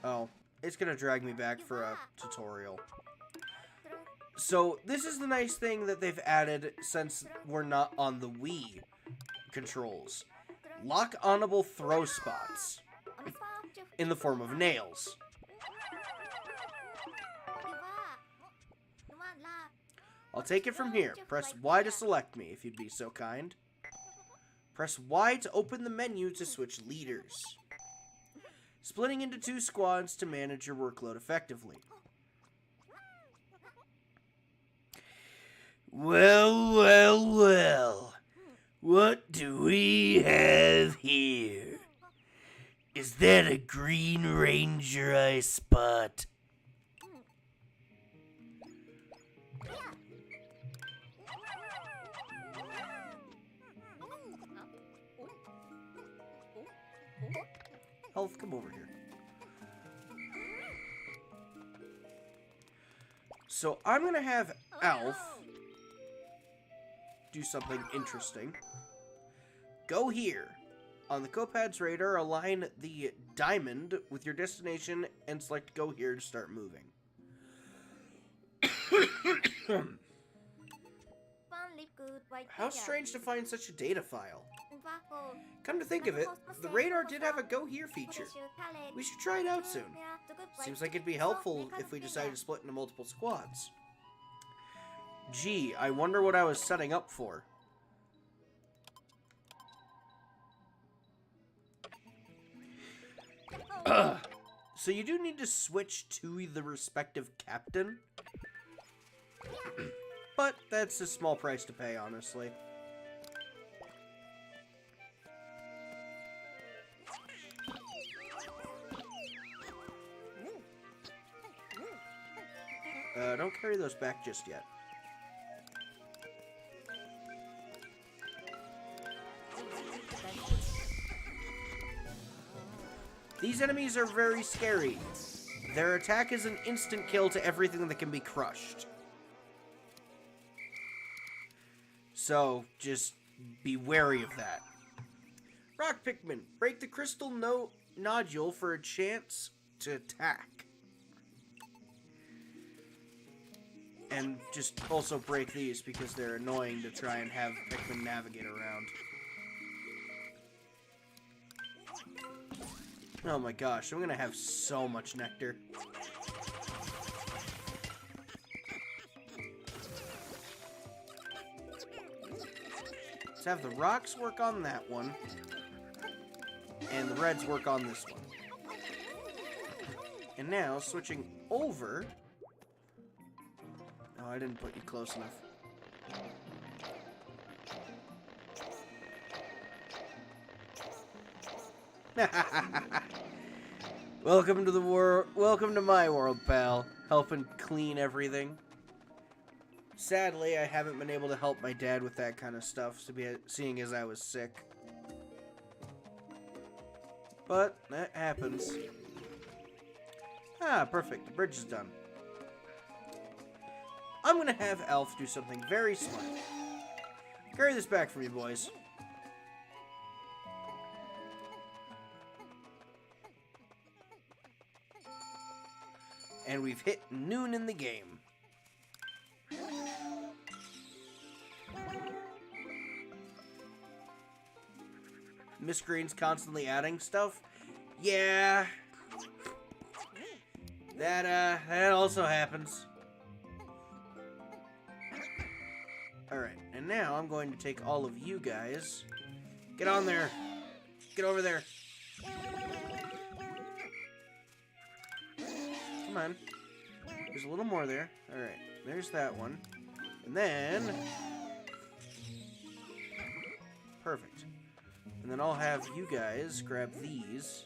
Oh, it's gonna drag me back for a tutorial. So, this is the nice thing that they've added since we're not on the Wii controls. Lock-onable throw spots in the form of nails. I'll take it from here. Press Y to select me, if you'd be so kind. Press Y to open the menu to switch leaders. Splitting into 2 squads to manage your workload effectively. Well, well, well. What do we have here? Is that a Green Ranger I spot? Health, come over here. So I'm gonna have Alf do something interesting. Go here. On the Copad's radar, align the diamond with your destination and select go here to start moving. How strange to find such a data file. Come to think of it, the radar did have a go here feature. We should try it out soon. Seems like it'd be helpful if we decided to split into multiple squads. Gee, I wonder what I was setting up for. So you do need to switch to the respective captain. But that's a small price to pay, honestly. Don't carry those back just yet. These enemies are very scary. Their attack is an instant kill to everything that can be crushed. So, just be wary of that. Rock Pikmin, break the crystal nodule for a chance to attack. And just also break these because they're annoying to try and have Pikmin navigate around. Oh my gosh, I'm gonna have so much nectar. Let's have the rocks work on that one. And the reds work on this one. And now, switching over... Oh, I didn't put you close enough. Welcome to the world. Welcome to my world, pal. Helping clean everything. Sadly, I haven't been able to help my dad with that kind of stuff, seeing as I was sick. But that happens. Ah, perfect. The bridge is done. I'm gonna have Elf do something very smart. Carry this back for me, boys. And we've hit noon in the game. Miss Green's constantly adding stuff. Yeah. That also happens. Alright, and now I'm going to take all of you guys. Get on there. Get over there. Come on. There's a little more there. Alright, there's that one. And then... Perfect. And then I'll have you guys grab these.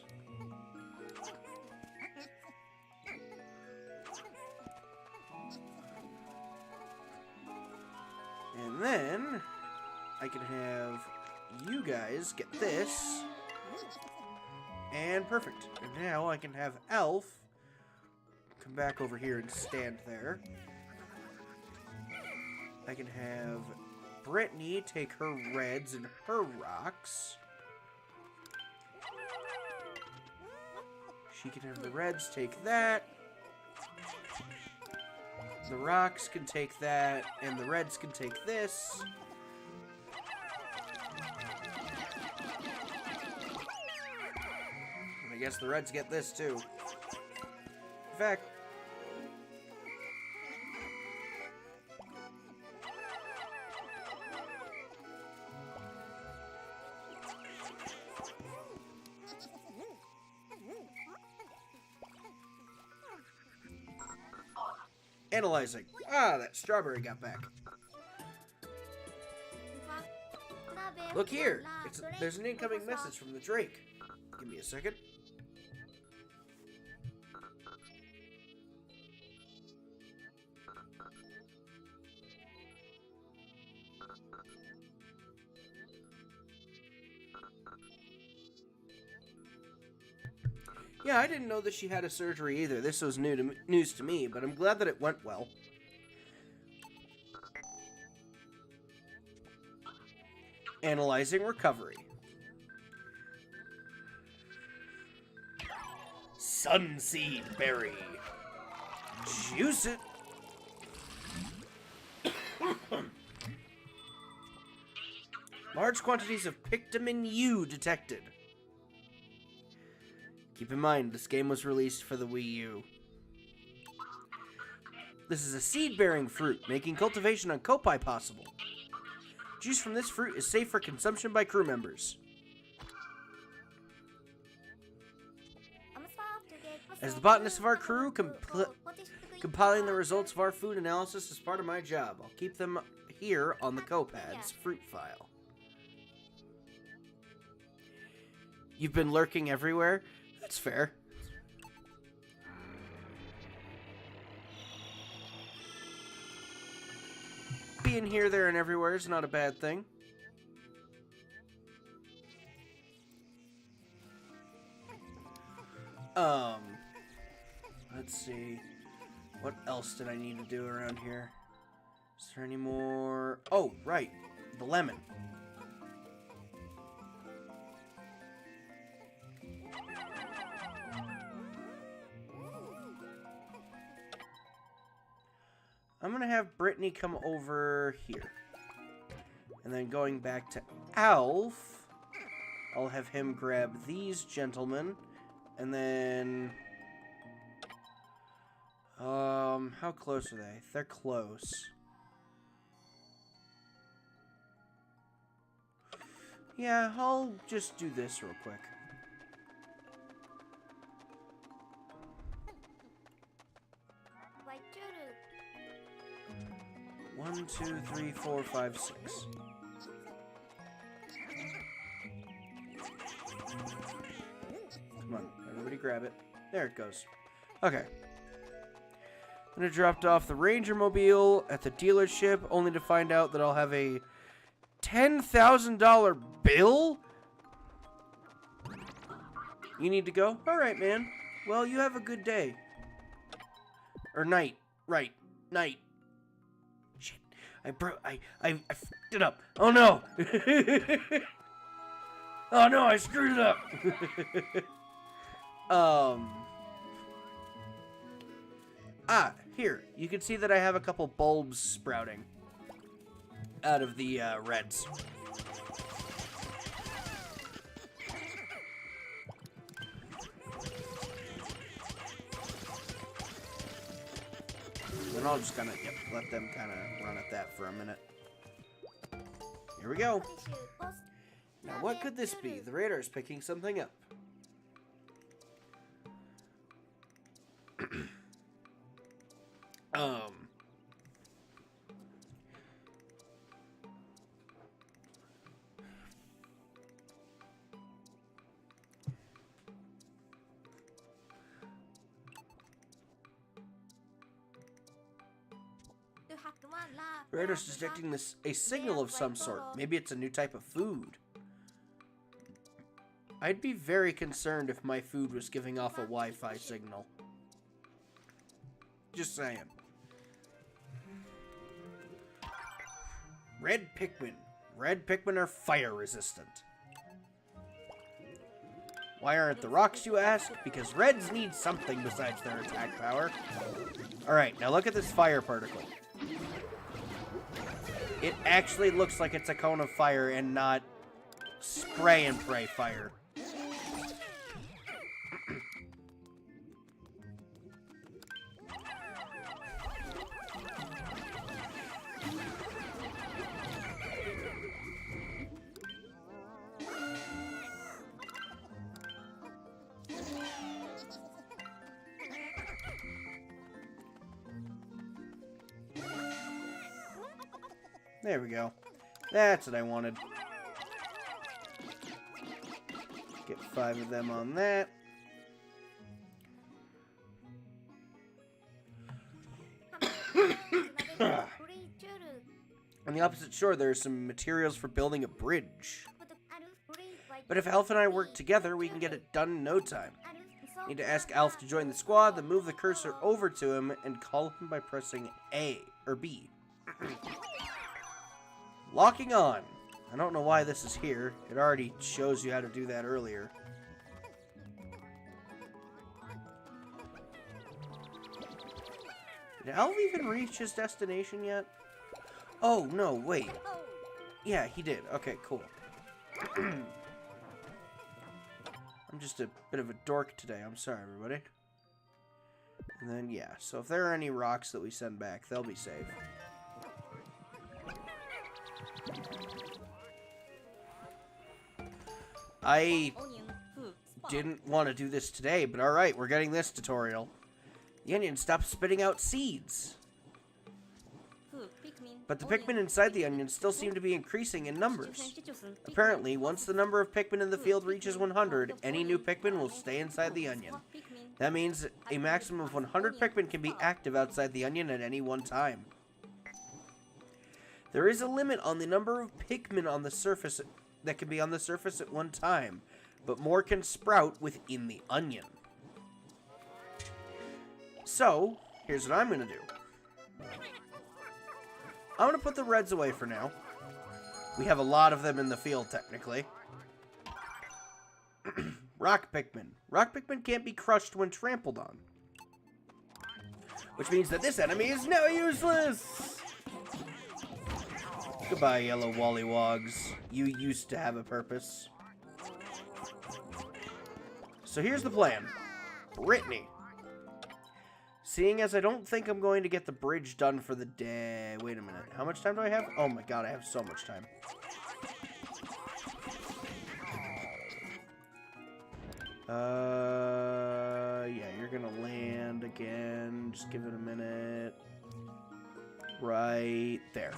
And then I can have you guys get this. And perfect. And now I can have Elf come back over here and stand there. I can have Brittany take her reds and her rocks. She can have the reds take that. The rocks can take that, and the reds can take this. And I guess the reds get this too. In fact, analyzing. Ah, that strawberry got back. Look here. There's an incoming message from the Drake. Give me a second. Yeah, I didn't know that she had a surgery either. This was news to me, but I'm glad that it went well. Analyzing recovery. Sunseed Berry. Juice it. Large quantities of Pikmin U detected. Keep in mind, this game was released for the Wii U. This is a seed-bearing fruit, making cultivation on Kopai possible. Juice from this fruit is safe for consumption by crew members. As the botanist of our crew, compiling the results of our food analysis is part of my job. I'll keep them here on the Copad's fruit file. You've been lurking everywhere? That's fair. Being here, there, and everywhere is not a bad thing. Let's see. What else did I need to do around here? Is there any more? Oh, right. The lemon. I'm going to have Brittany come over here. And then going back to Alf, I'll have him grab these gentlemen. And then... how close are they? They're close. Yeah, I'll just do this real quick. One, 2, 3, 4, 5, 6. Come on, everybody grab it. There it goes. Okay. Then I dropped off the Ranger Mobile at the dealership, only to find out that I'll have a $10,000 bill? You need to go? Alright, man. Well, you have a good day. Or night. Right. Night. Shit. I fucked it up. Oh no! Oh no, I screwed it up! Here. You can see that I have a couple bulbs sprouting out of the reds. And I'll just kind of let them kind of run at that for a minute. Here we go. Now, what could this be? The radar's picking something up. Radar's detecting a signal of some sort. Maybe it's a new type of food. I'd be very concerned if my food was giving off a Wi-Fi signal. Just saying. Red Pikmin. Red Pikmin are fire resistant. Why aren't the rocks, you ask? Because reds need something besides their attack power. Alright, now look at this fire particle. It actually looks like it's a cone of fire and not spray and pray fire. There we go. That's what I wanted. Get 5 of them on that. On the opposite shore, there are some materials for building a bridge. But if Alf and I work together, we can get it done in no time. Need to ask Alf to join the squad, then move the cursor over to him and call him by pressing A or B. Locking on. I don't know why this is here. It already shows you how to do that earlier. Did Alv even reach his destination yet? Oh, no, wait. Yeah, he did. Okay, cool. I'm just a bit of a dork today. I'm sorry, everybody. And then, yeah. So if there are any rocks that we send back, they'll be safe. I didn't want to do this today, but alright, we're getting this tutorial. The onion stopped spitting out seeds. But the Pikmin inside the onion still seem to be increasing in numbers. Apparently, once the number of Pikmin in the field reaches 100, any new Pikmin will stay inside the onion. That means a maximum of 100 Pikmin can be active outside the onion at any one time. There is a limit on the number of Pikmin on the surface that can be on the surface at one time, but more can sprout within the onion. So, here's what I'm going to do. I'm going to put the reds away for now. We have a lot of them in the field, technically. Rock Pikmin. Rock Pikmin can't be crushed when trampled on. Which means that this enemy is now useless! Goodbye, yellow Wollywogs. You used to have a purpose. So here's the plan. Brittany. Seeing as I don't think I'm going to get the bridge done for the day... Wait a minute. How much time do I have? Oh my god, I have so much time. Yeah, you're gonna land again. Just give it a minute. Right there.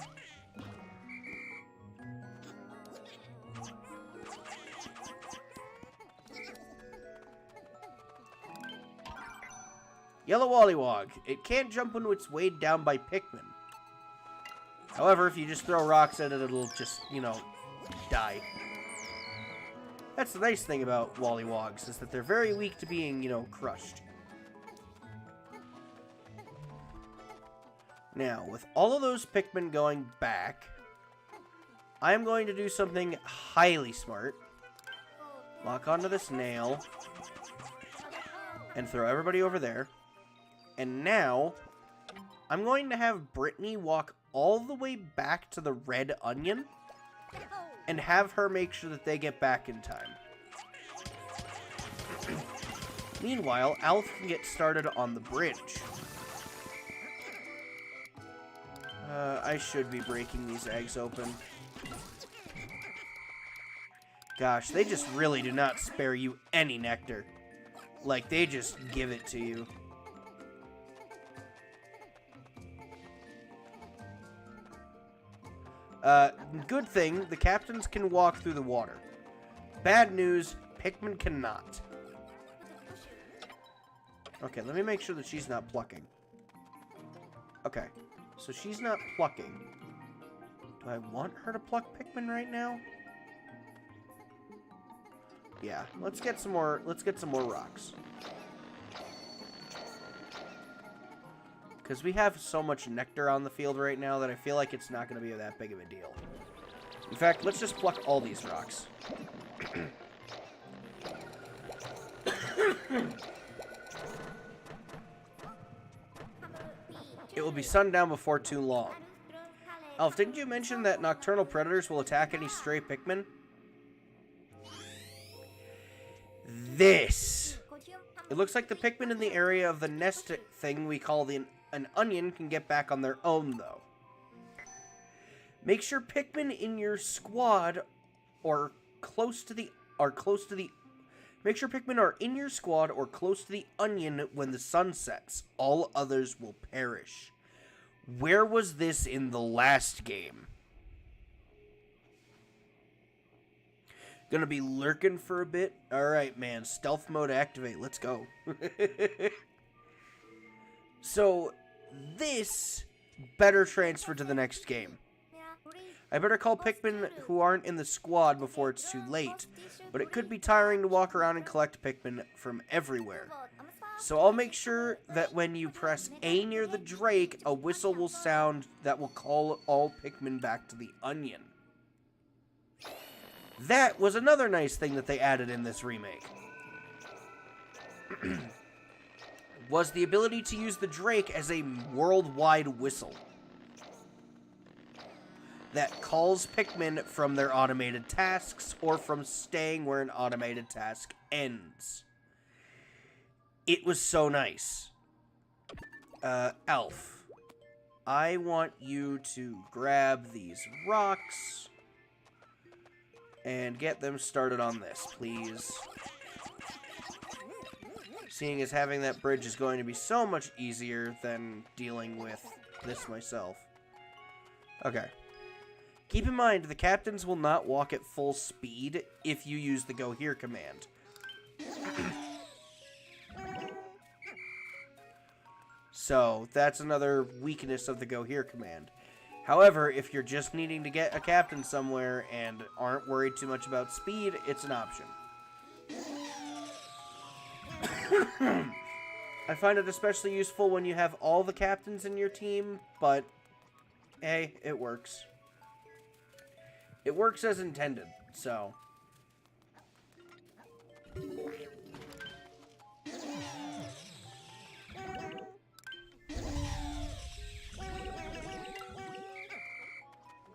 Yellow Wollywog. It can't jump when it's weighed down by Pikmin. However, if you just throw rocks at it, it'll just, you know, die. That's the nice thing about Wollywogs, is that they're very weak to being, you know, crushed. Now, with all of those Pikmin going back, I'm going to do something highly smart. Lock onto this nail. And throw everybody over there. And now, I'm going to have Brittany walk all the way back to the red onion and have her make sure that they get back in time. Meanwhile, Alf can get started on the bridge. I should be breaking these eggs open. Gosh, they just really do not spare you any nectar. Like, they just give it to you. Good thing, the captains can walk through the water. Bad news, Pikmin cannot. Okay, let me make sure that she's not plucking. Okay, so she's not plucking. Do I want her to pluck Pikmin right now? Yeah, let's get some more rocks. Because we have so much nectar on the field right now that I feel like it's not going to be that big of a deal. In fact, let's just pluck all these rocks. It will be sundown before too long. Elf, didn't you mention that nocturnal predators will attack any stray Pikmin? This! It looks like the Pikmin in the area of the nest thing we call an onion can get back on their own, though. Make sure Pikmin in your squad or close to the Make sure Pikmin are in your squad or close to the onion when the sun sets. All others will perish. Where was this in the last game? Gonna be lurking for a bit? Alright, man. Stealth mode activate. Let's go. So, this better transfer to the next game. I better call Pikmin who aren't in the squad before it's too late, but it could be tiring to walk around and collect Pikmin from everywhere. So I'll make sure that when you press A near the Drake, a whistle will sound that will call all Pikmin back to the onion. That was another nice thing that they added in this remake. was the ability to use the Drake as a worldwide whistle that calls Pikmin from their automated tasks or from staying where an automated task ends. It was so nice. Elf, I want you to grab these rocks and get them started on this, please. Seeing as having that bridge is going to be so much easier than dealing with this myself. Okay. Keep in mind, the captains will not walk at full speed if you use the Go Here command. So, that's another weakness of the Go Here command. However, if you're just needing to get a captain somewhere and aren't worried too much about speed, it's an option. I find it especially useful when you have all the captains in your team, but hey, it works. It works as intended, so.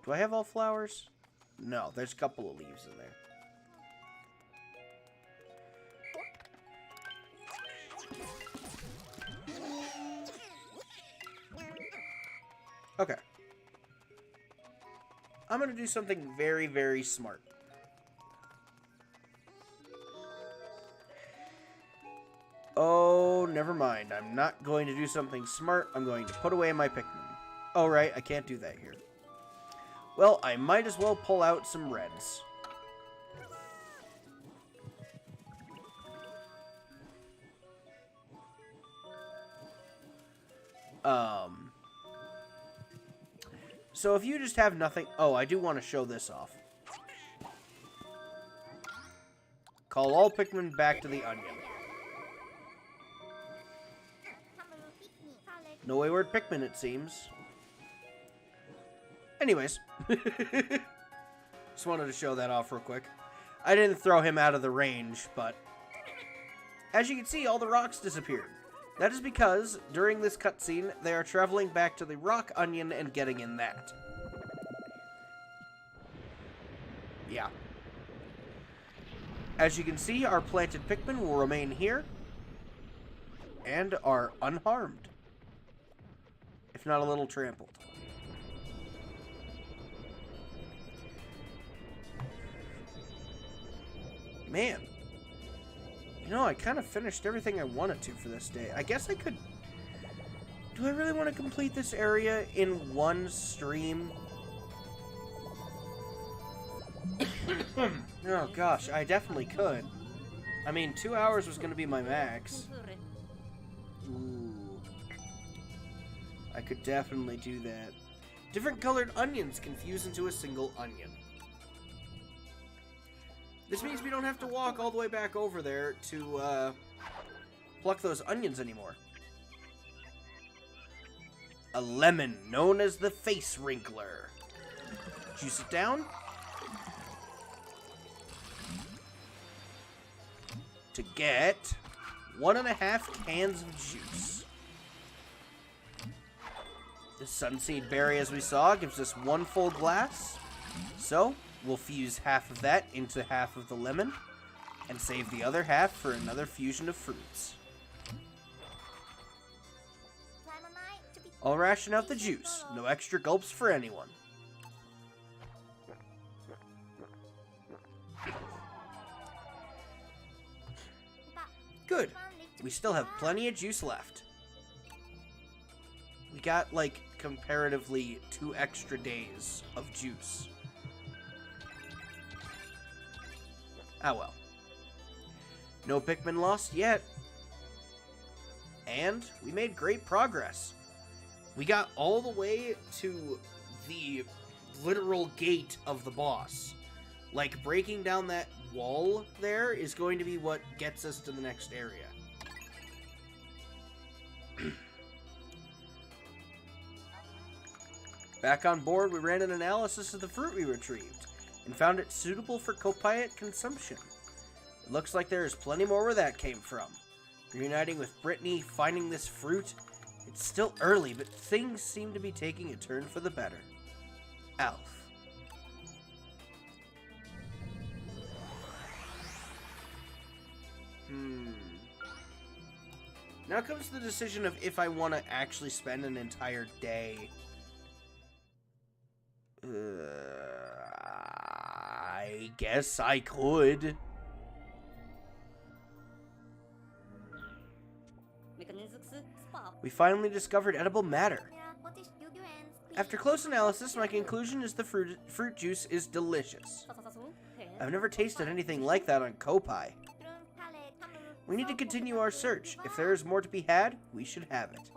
Do I have all flowers? No, there's a couple of leaves in there. Okay. I'm going to do something very, very smart. Oh, never mind. I'm not going to do something smart. I'm going to put away my Pikmin. Oh, right. I can't do that here. Well, I might as well pull out some reds. So if you just have nothing... Oh, I do want to show this off. Call all Pikmin back to the onion. No wayward Pikmin, it seems. Anyways. Just wanted to show that off real quick. I didn't throw him out of the range, but... As you can see, all the rocks disappeared. That is because, during this cutscene, they are traveling back to the rock onion and getting in that. Yeah. As you can see, our planted Pikmin will remain here and are unharmed, if not a little trampled. Man. You know, I kind of finished everything I wanted to for this day. I guess I could... Do I really want to complete this area in one stream? Oh gosh, I definitely could. I mean, 2 hours was going to be my max. Ooh. I could definitely do that. Different colored onions can fuse into a single onion. This means we don't have to walk all the way back over there to pluck those onions anymore. A lemon, known as the face wrinkler. Juice it down. To get 1.5 cans of juice. The sunseed berry, as we saw, gives us 1 full glass. So, we'll fuse half of that into half of the lemon, and save the other half for another fusion of fruits. I'll ration out the juice. No extra gulps for anyone. Good. We still have plenty of juice left. We got, like, comparatively 2 extra days of juice. Ah well. No Pikmin lost yet. And we made great progress. We got all the way to the literal gate of the boss. Like, breaking down that wall there is going to be what gets us to the next area. Back on board, we ran an analysis of the fruit we retrieved, and found it suitable for copiate consumption. It looks like there is plenty more where that came from. Reuniting with Brittany, finding this fruit. It's still early, but things seem to be taking a turn for the better. Alf. Now comes the decision of if I want to actually spend an entire day. I guess I could. We finally discovered edible matter. After close analysis, my conclusion is the fruit juice is delicious. I've never tasted anything like that on Kopai. We need to continue our search. If there is more to be had, we should have it.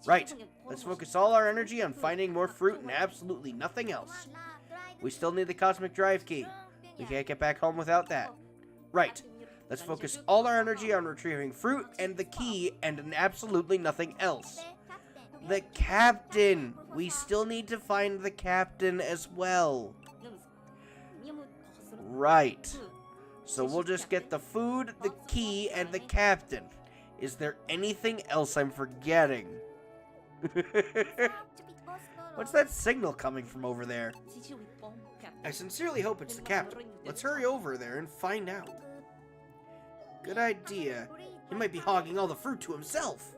Right. Let's focus all our energy on finding more fruit and absolutely nothing else. We still need the cosmic drive key. We can't get back home without that. Right. Let's focus all our energy on retrieving fruit and the key and absolutely nothing else. The captain! We still need to find the captain as well. Right. So we'll just get the food, the key, and the captain. Is there anything else I'm forgetting? What's that signal coming from over there? I sincerely hope it's the captain. Let's hurry over there and find out. Good idea. He might be hogging all the fruit to himself.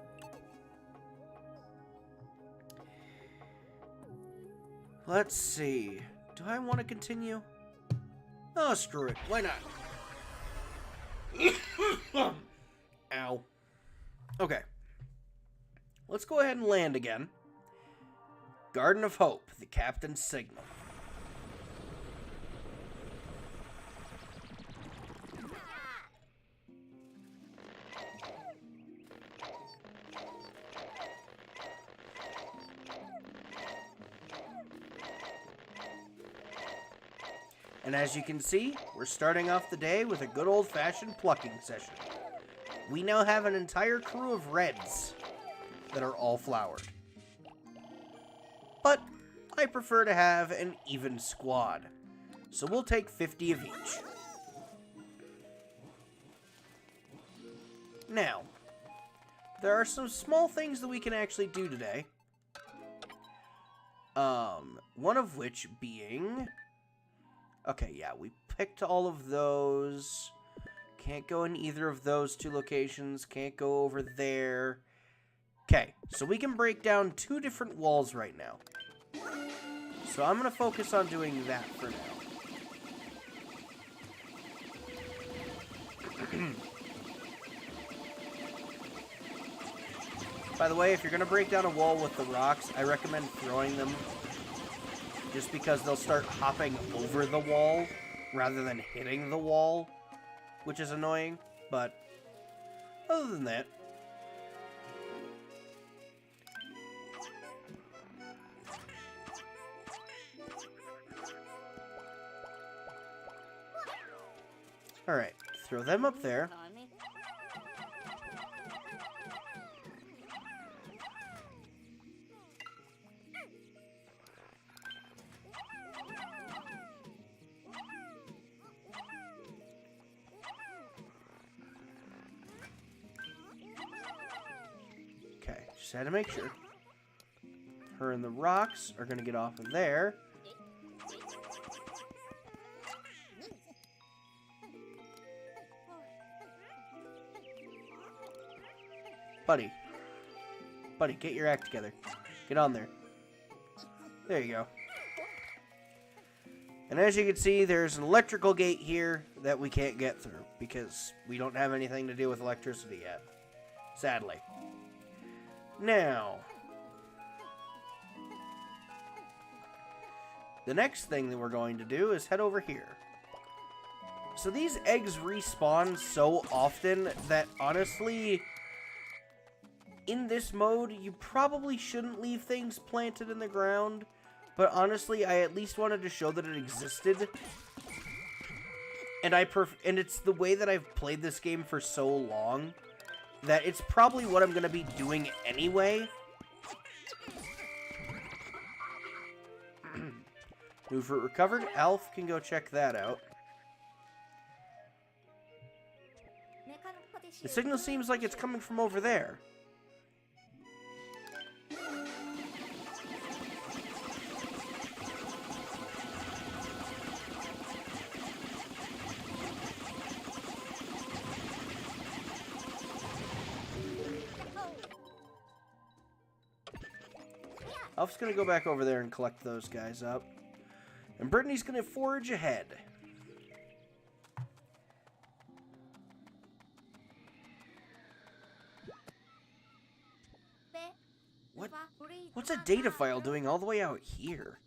Let's see. Do I want to continue? Oh, screw it. Why not? Ow. Okay. Let's go ahead and land again. Garden of Hope, the captain's signal. And as you can see, we're starting off the day with a good old-fashioned plucking session. We now have an entire crew of reds that are all flowered. But I prefer to have an even squad, so we'll take 50 of each. Now, there are some small things that we can actually do today. One of which being... Okay, yeah, we picked all of those. Can't go in either of those two locations. Can't go over there. Okay, so we can break down 2 different walls right now. So I'm going to focus on doing that for now. By the way, if you're going to break down a wall with the rocks, I recommend throwing them. Just because they'll start hopping over the wall rather than hitting the wall, which is annoying, but other than that. Alright, throw them up there. Just had to make sure. Her and the rocks are going to get off of there. Buddy. Buddy, get your act together. Get on there. There you go. And as you can see, there's an electrical gate here that we can't get through because we don't have anything to do with electricity yet. Sadly. Now, the next thing that we're going to do is head over here. So these eggs respawn so often that honestly, in this mode, you probably shouldn't leave things planted in the ground. But honestly, I at least wanted to show that it existed. And and it's the way that I've played this game for so long that it's probably what I'm going to be doing anyway. New fruit recovered. Alf can go check that out. The signal seems like it's coming from over there. Elf's gonna go back over there and collect those guys up. And Brittany's gonna forge ahead. What's a data file doing all the way out here?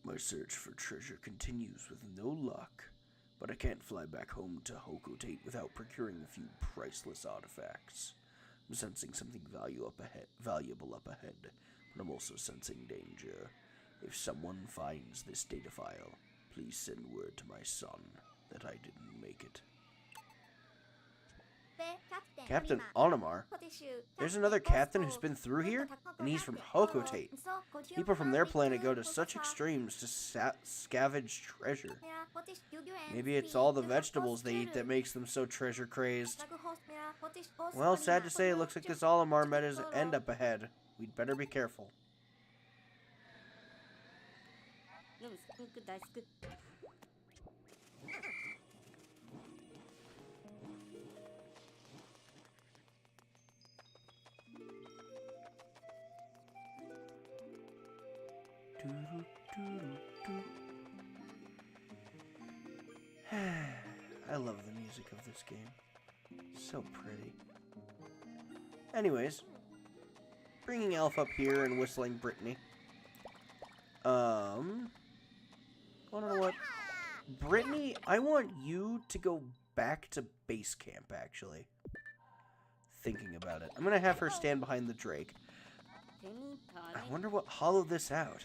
My search for treasure continues with no luck, but I can't fly back home to Hokotate without procuring a few priceless artifacts. I'm sensing something valuable up ahead, but I'm also sensing danger. If someone finds this data file, please send word to my son that I didn't make it. Captain Onomar? There's another captain who's been through here, and he's from Hokotate. People from their planet go to such extremes to scavenge treasure. Maybe it's all the vegetables they eat that makes them so treasure-crazed. Well, sad to say, it looks like this Olimar met his end up ahead. We'd better be careful. I love the music of this game. So pretty. Anyways, bringing Elf up here and whistling Brittany. I don't know what. Brittany, I want you to go back to base camp, actually. Thinking about it. I'm going to have her stand behind the Drake. I wonder what hollowed this out.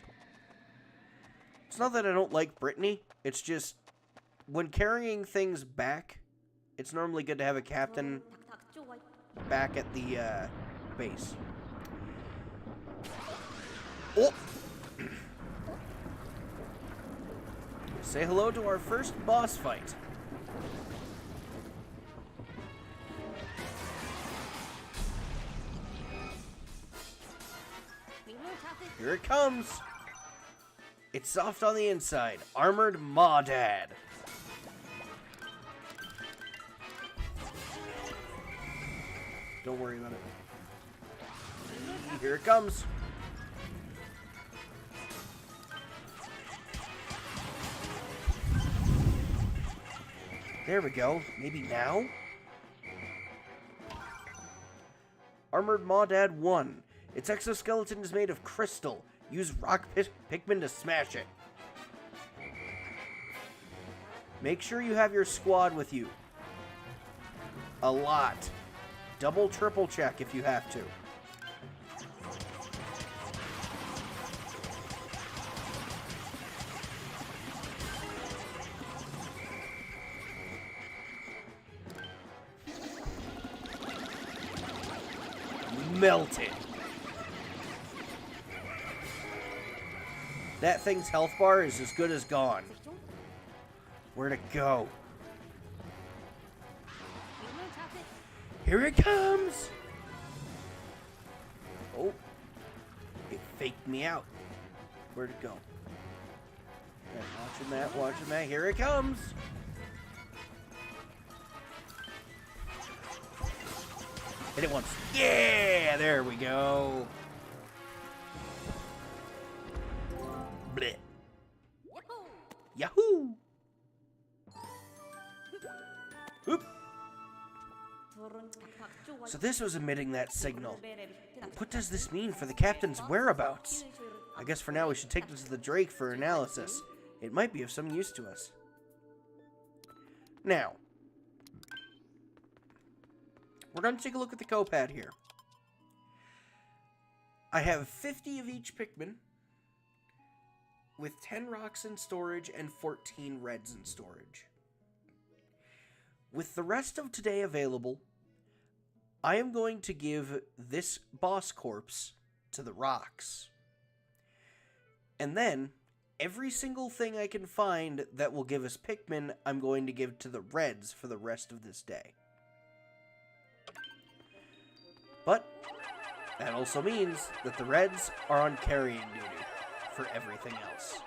It's not that I don't like Brittany. It's just, when carrying things back, it's normally good to have a captain back at the base. Oh! Say hello to our first boss fight. Here it comes. It's soft on the inside. Armored Maudad. Don't worry about it. Here it comes. There we go. Maybe now? Armored Maudad 1. Its exoskeleton is made of crystal. Use rock Pikmin to smash it. Make sure you have your squad with you. A lot. Double, triple check if you have to. Melted. That thing's health bar is as good as gone. Where'd it go? Here it comes! Oh. It faked me out. Where'd it go? Okay, watching that. Here it comes! Hit it once. Yeah! There we go. Blech. Yahoo! Oop. So this was emitting that signal. What does this mean for the captain's whereabouts? I guess for now we should take this to the Drake for analysis. It might be of some use to us. Now, we're going to take a look at the copad here. I have 50 of each Pikmin, with 10 rocks in storage and 14 reds in storage. With the rest of today available, I am going to give this boss corpse to the rocks. And then, every single thing I can find that will give us Pikmin, I'm going to give to the Reds for the rest of this day. But that also means that the Reds are on carrying duty for everything else.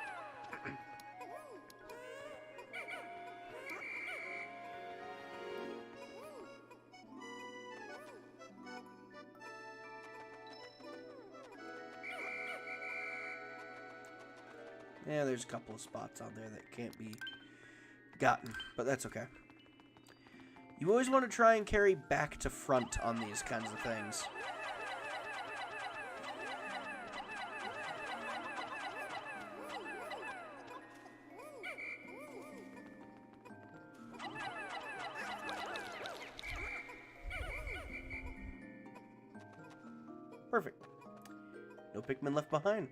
Yeah, there's a couple of spots on there that can't be gotten, but that's okay. You always want to try and carry back to front on these kinds of things. Perfect. No Pikmin left behind.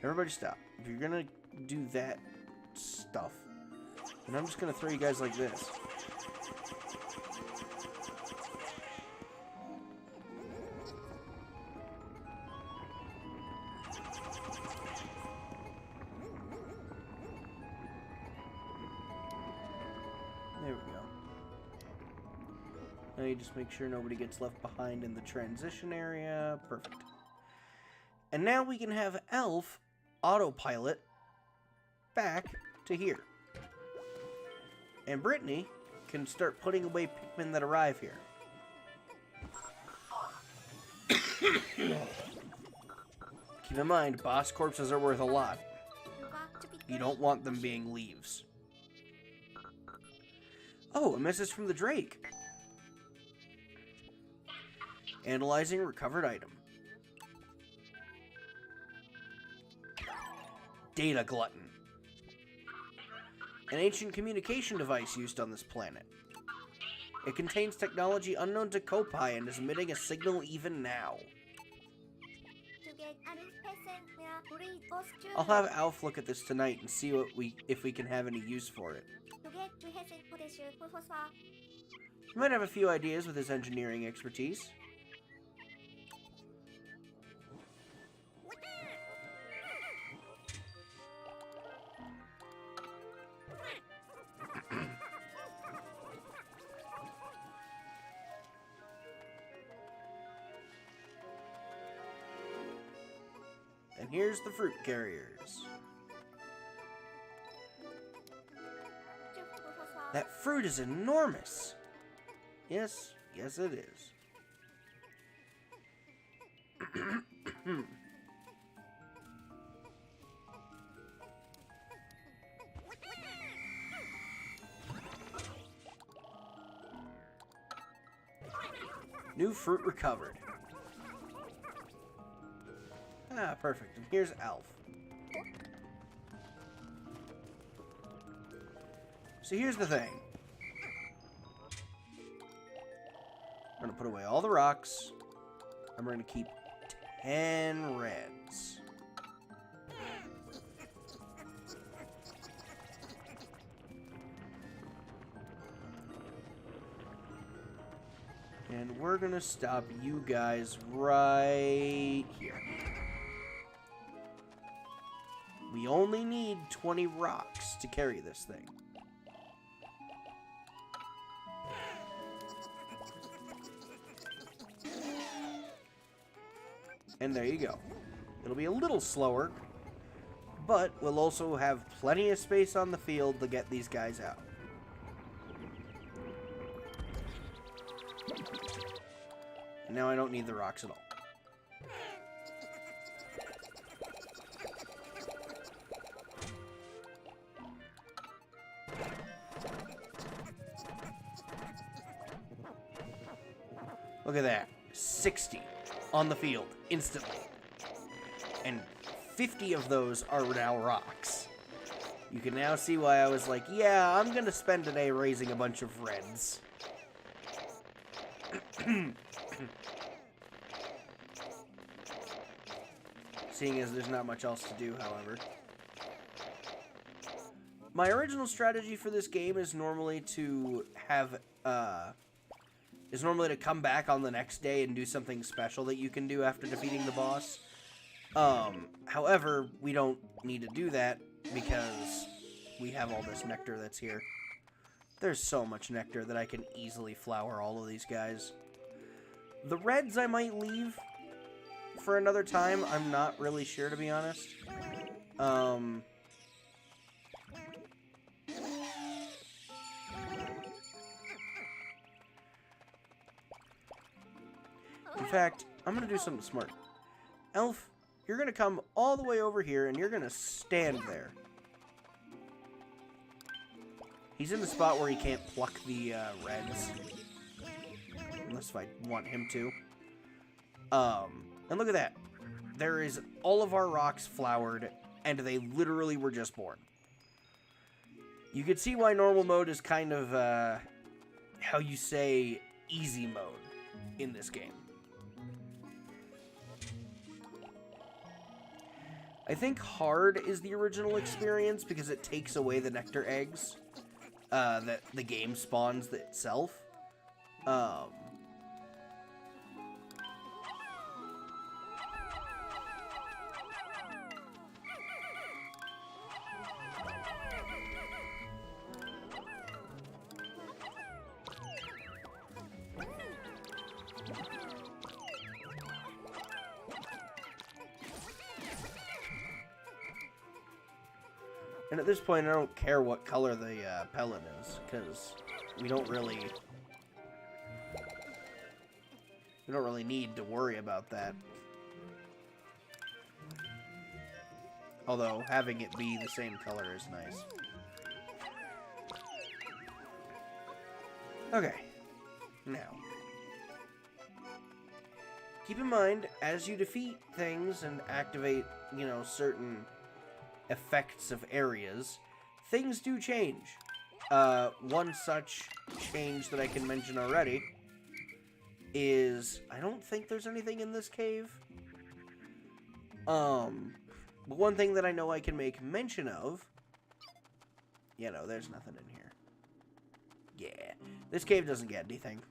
Everybody stop. If you're gonna do that stuff, then I'm just gonna throw you guys like this. There we go. Now you just make sure nobody gets left behind in the transition area. Perfect. And now we can have Elf autopilot back to here. And Brittany can start putting away Pikmin that arrive here. Keep in mind, boss corpses are worth a lot. You don't want them being leaves. Oh, a message from the Drake. Analyzing recovered item. Data glutton. An ancient communication device used on this planet. It contains technology unknown to Kopai and is emitting a signal even now. I'll have Alf look at this tonight and see if we can have any use for it. He might have a few ideas with his engineering expertise. And here's the fruit carriers. That fruit is enormous. Yes, yes it is. New fruit recovered. Ah, perfect. And here's Alf. So here's the thing. We're going to put away all the rocks. And we're going to keep 10 reds. And we're going to stop you guys right here. We only need 20 rocks to carry this thing. And there you go. It'll be a little slower, but we'll also have plenty of space on the field to get these guys out. And now I don't need the rocks at all. Look at that. 60 on the field instantly. And 50 of those are now rocks. You can now see why I was like, yeah, I'm going to spend today raising a bunch of reds. Seeing as there's not much else to do, however. My original strategy for this game is normally to have, come back on the next day and do something special that you can do after defeating the boss. However, we don't need to do that because we have all this nectar that's here. There's so much nectar that I can easily flower all of these guys. The reds I might leave for another time. I'm not really sure, to be honest. In fact, I'm going to do something smart. Elf, you're going to come all the way over here, and you're going to stand there. He's in the spot where he can't pluck the reds. Unless if I want him to. And look at that. There is all of our rocks flowered, and they literally were just born. You can see why normal mode is kind of, how you say, easy mode in this game. I think hard is the original experience because it takes away the nectar eggs that the game spawns itself. And at this point, I don't care what color the pellet is, because we don't really need to worry about that. Although, having it be the same color is nice. Okay. Now. Keep in mind, as you defeat things and activate, you know, certain effects of areas, things do change. One such change that I can mention already is, I don't think there's anything in this cave. But one thing that I know I can make mention of, you know, there's nothing in here. Yeah, this cave doesn't get anything.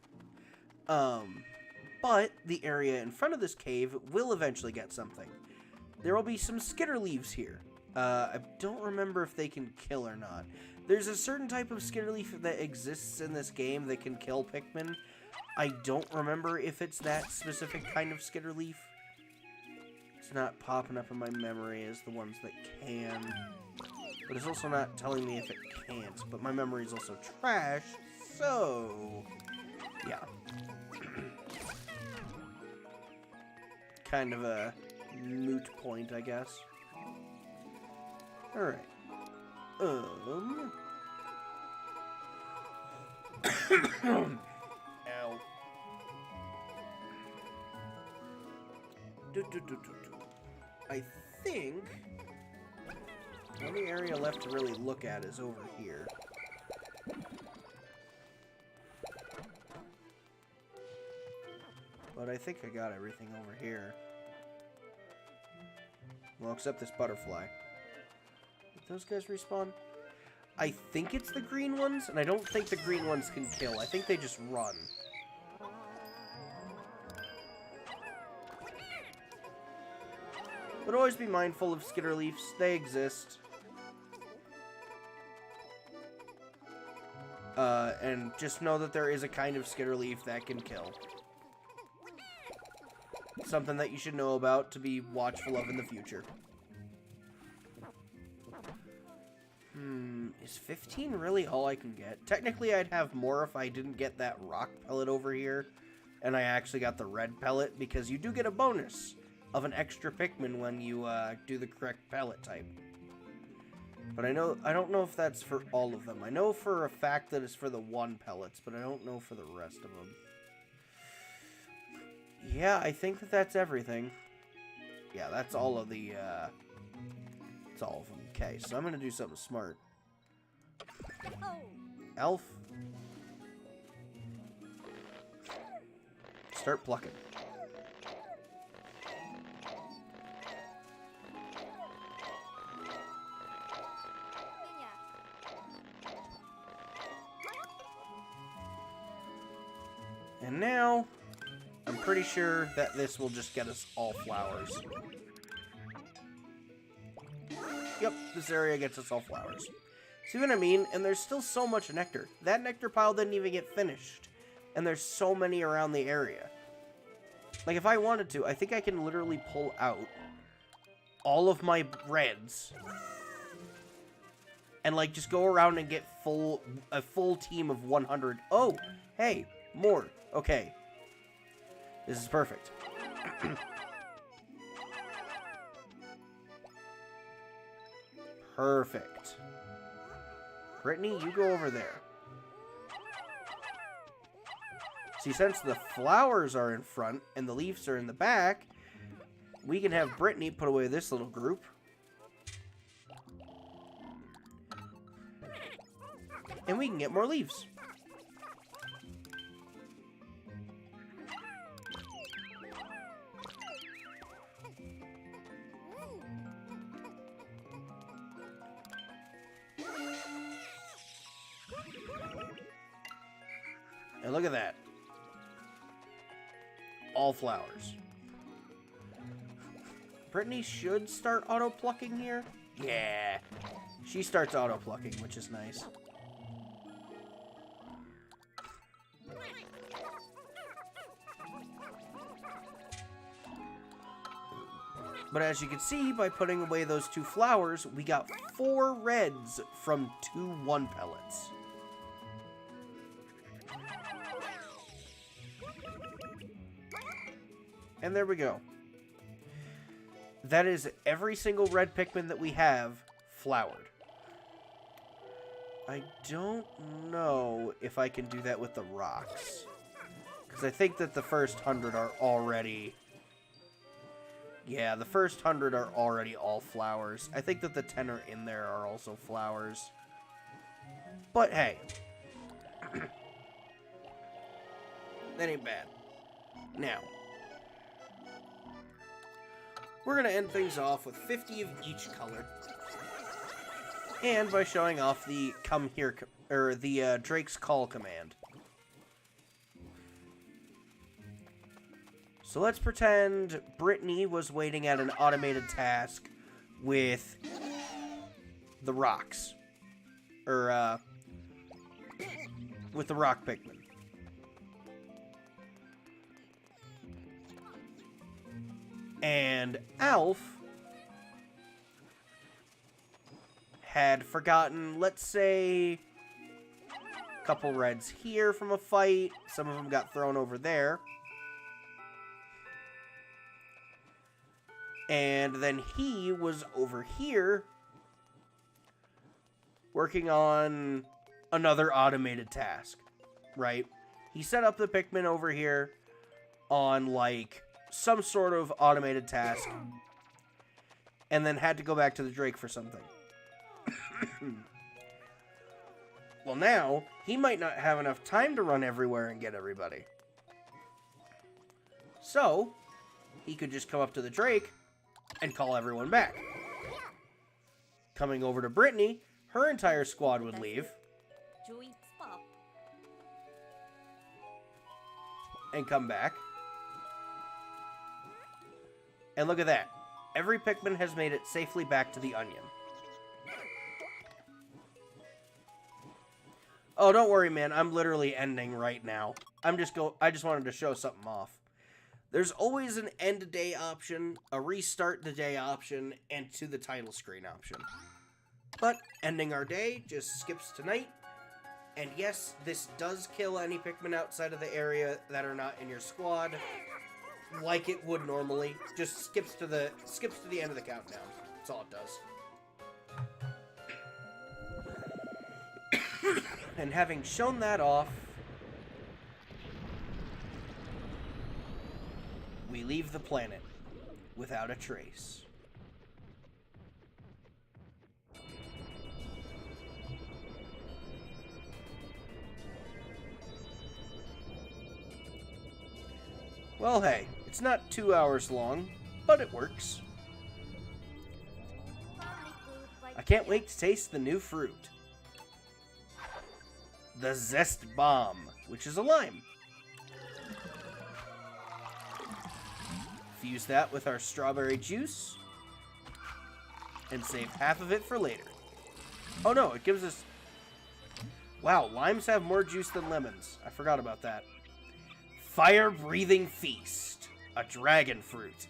But the area in front of this cave will eventually get something. There will be some skitter leaves here. I don't remember if they can kill or not. There's a certain type of skitterleaf that exists in this game that can kill Pikmin. I don't remember if it's that specific kind of skitterleaf. It's not popping up in my memory as the ones that can. But it's also not telling me if it can't. But my memory is also trash, so yeah. Kind of a moot point, I guess. Alright. Ow. I think the only area left to really look at is over here. But I think I got everything over here. Well, except this butterfly. Did those guys respawn? I think it's the green ones, and I don't think the green ones can kill. I think they just run. But always be mindful of skitterleafs. They exist. And just know that there is a kind of skitterleaf that can kill. Something that you should know about to be watchful of in the future. Is 15 really all I can get? Technically, I'd have more if I didn't get that rock pellet over here, and I actually got the red pellet, because you do get a bonus of an extra Pikmin when you do the correct pellet type. But I don't know if that's for all of them. I know for a fact that it's for the 1 pellets, but I don't know for the rest of them. Yeah, I think that that's everything. Yeah, that's all of the, that's all of them. Okay, so I'm gonna do something smart. Elf. Start plucking. And now, I'm pretty sure that this will just get us all flowers. Yep, this area gets us all flowers. See what I mean? And there's still so much nectar. That nectar pile didn't even get finished. And there's so many around the area. Like, if I wanted to, I think I can literally pull out all of my reds and, like, just go around and get a full team of 100. Oh, hey, more. Okay. This is perfect. Perfect. Brittany, you go over there. See, since the flowers are in front and the leaves are in the back, we can have Brittany put away this little group. And we can get more leaves. And look at that. All flowers. Brittany should start auto-plucking here. Yeah. She starts auto-plucking, which is nice. But as you can see, by putting away those 2 flowers, we got 4 reds from 2 1 pellets. And there we go. That is every single red Pikmin that we have flowered. I don't know if I can do that with the rocks. Because I think that the first 100 are already... Yeah, the first 100 are already all flowers. I think that the 10 are in there are also flowers. But hey. That ain't bad. Now, we're going to end things off with 50 of each color. And by showing off the come here, or the Drake's Call command. So let's pretend Brittany was waiting at an automated task with the rocks. Or, with the rock Pikmin. And Alf had forgotten, let's say, a couple reds here from a fight. Some of them got thrown over there. And then he was over here working on another automated task, right? He set up the Pikmin over here on, like, some sort of automated task and then had to go back to the Drake for something. Well, now, he might not have enough time to run everywhere and get everybody. So, he could just come up to the Drake and call everyone back. Coming over to Brittany, her entire squad would leave. And come back. And look at that. Every Pikmin has made it safely back to the onion. Oh, don't worry, man. I'm literally ending right now. I just wanted to show something off. There's always an end day option, a restart the day option, and to the title screen option. But ending our day just skips to night. And yes, this does kill any Pikmin outside of the area that are not in your squad, like it would normally. Just skips to the end of the countdown. That's all it does. And having shown that off, we leave the planet without a trace. Well, hey, it's not 2 hours long, but it works. I can't wait to taste the new fruit. The Zest Bomb, which is a lime. Infuse that with our strawberry juice. And save half of it for later. Oh no, it gives us... Wow, limes have more juice than lemons. I forgot about that. Fire-breathing feast. A dragon fruit.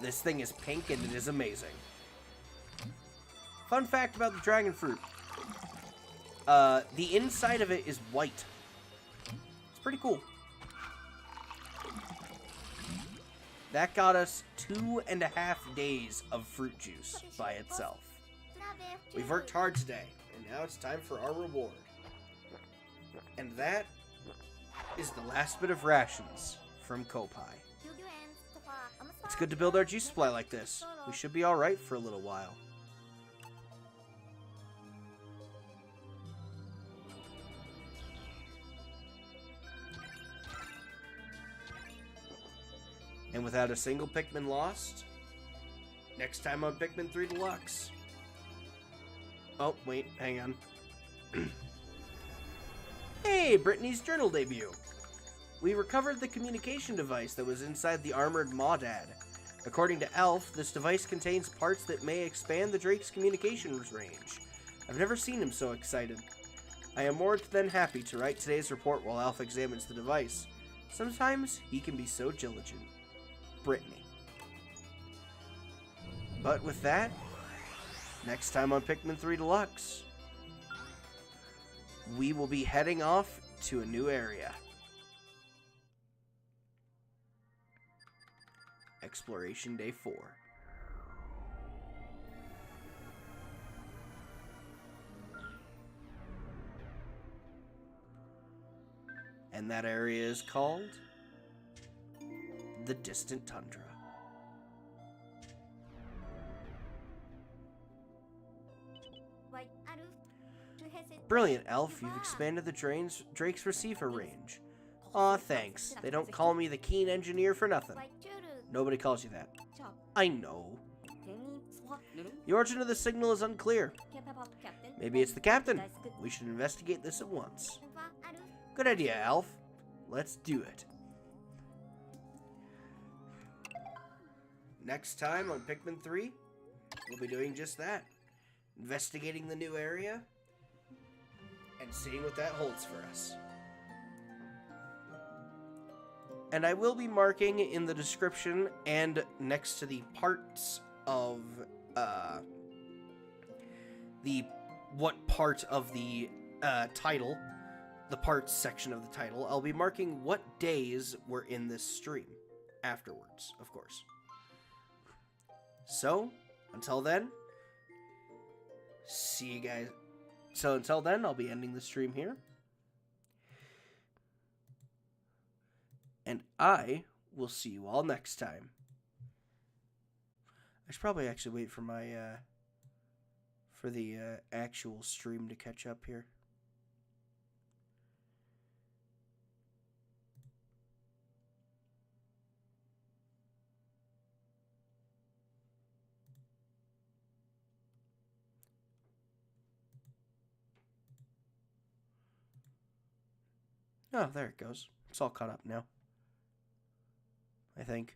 This thing is pink and it is amazing. Fun fact about the dragon fruit. The inside of it is white. It's pretty cool. That got us 2.5 days of fruit juice by itself. We've worked hard today, and now it's time for our reward. And that is the last bit of rations from Kopai. It's good to build our juice supply like this. We should be alright for a little while. And without a single Pikmin lost, next time on Pikmin 3 Deluxe. Oh, wait, hang on. Hey, Brittany's journal debut. We recovered the communication device that was inside the armored Maudad. According to Elf, this device contains parts that may expand the Drake's communications range. I've never seen him so excited. I am more than happy to write today's report while Elf examines the device. Sometimes he can be so diligent. Brittany. But with that, next time on Pikmin 3 Deluxe, we will be heading off to a new area. Exploration Day 4. And that area is called the Distant Tundra. Brilliant, Elf. You've expanded the Drake's receiver range. Aw, thanks. They don't call me the keen engineer for nothing. Nobody calls you that. I know. The origin of the signal is unclear. Maybe it's the captain. We should investigate this at once. Good idea, Elf. Let's do it. Next time on Pikmin 3, we'll be doing just that. Investigating the new area and seeing what that holds for us. And I will be marking in the description and next to the parts of what part of the title, the parts section of the title, I'll be marking what days were in this stream afterwards, of course. So, until then, see you guys. So until then, I'll be ending the stream here. And I will see you all next time. I should probably actually wait for my, for the actual stream to catch up here. Oh, there it goes. It's all caught up now. I think.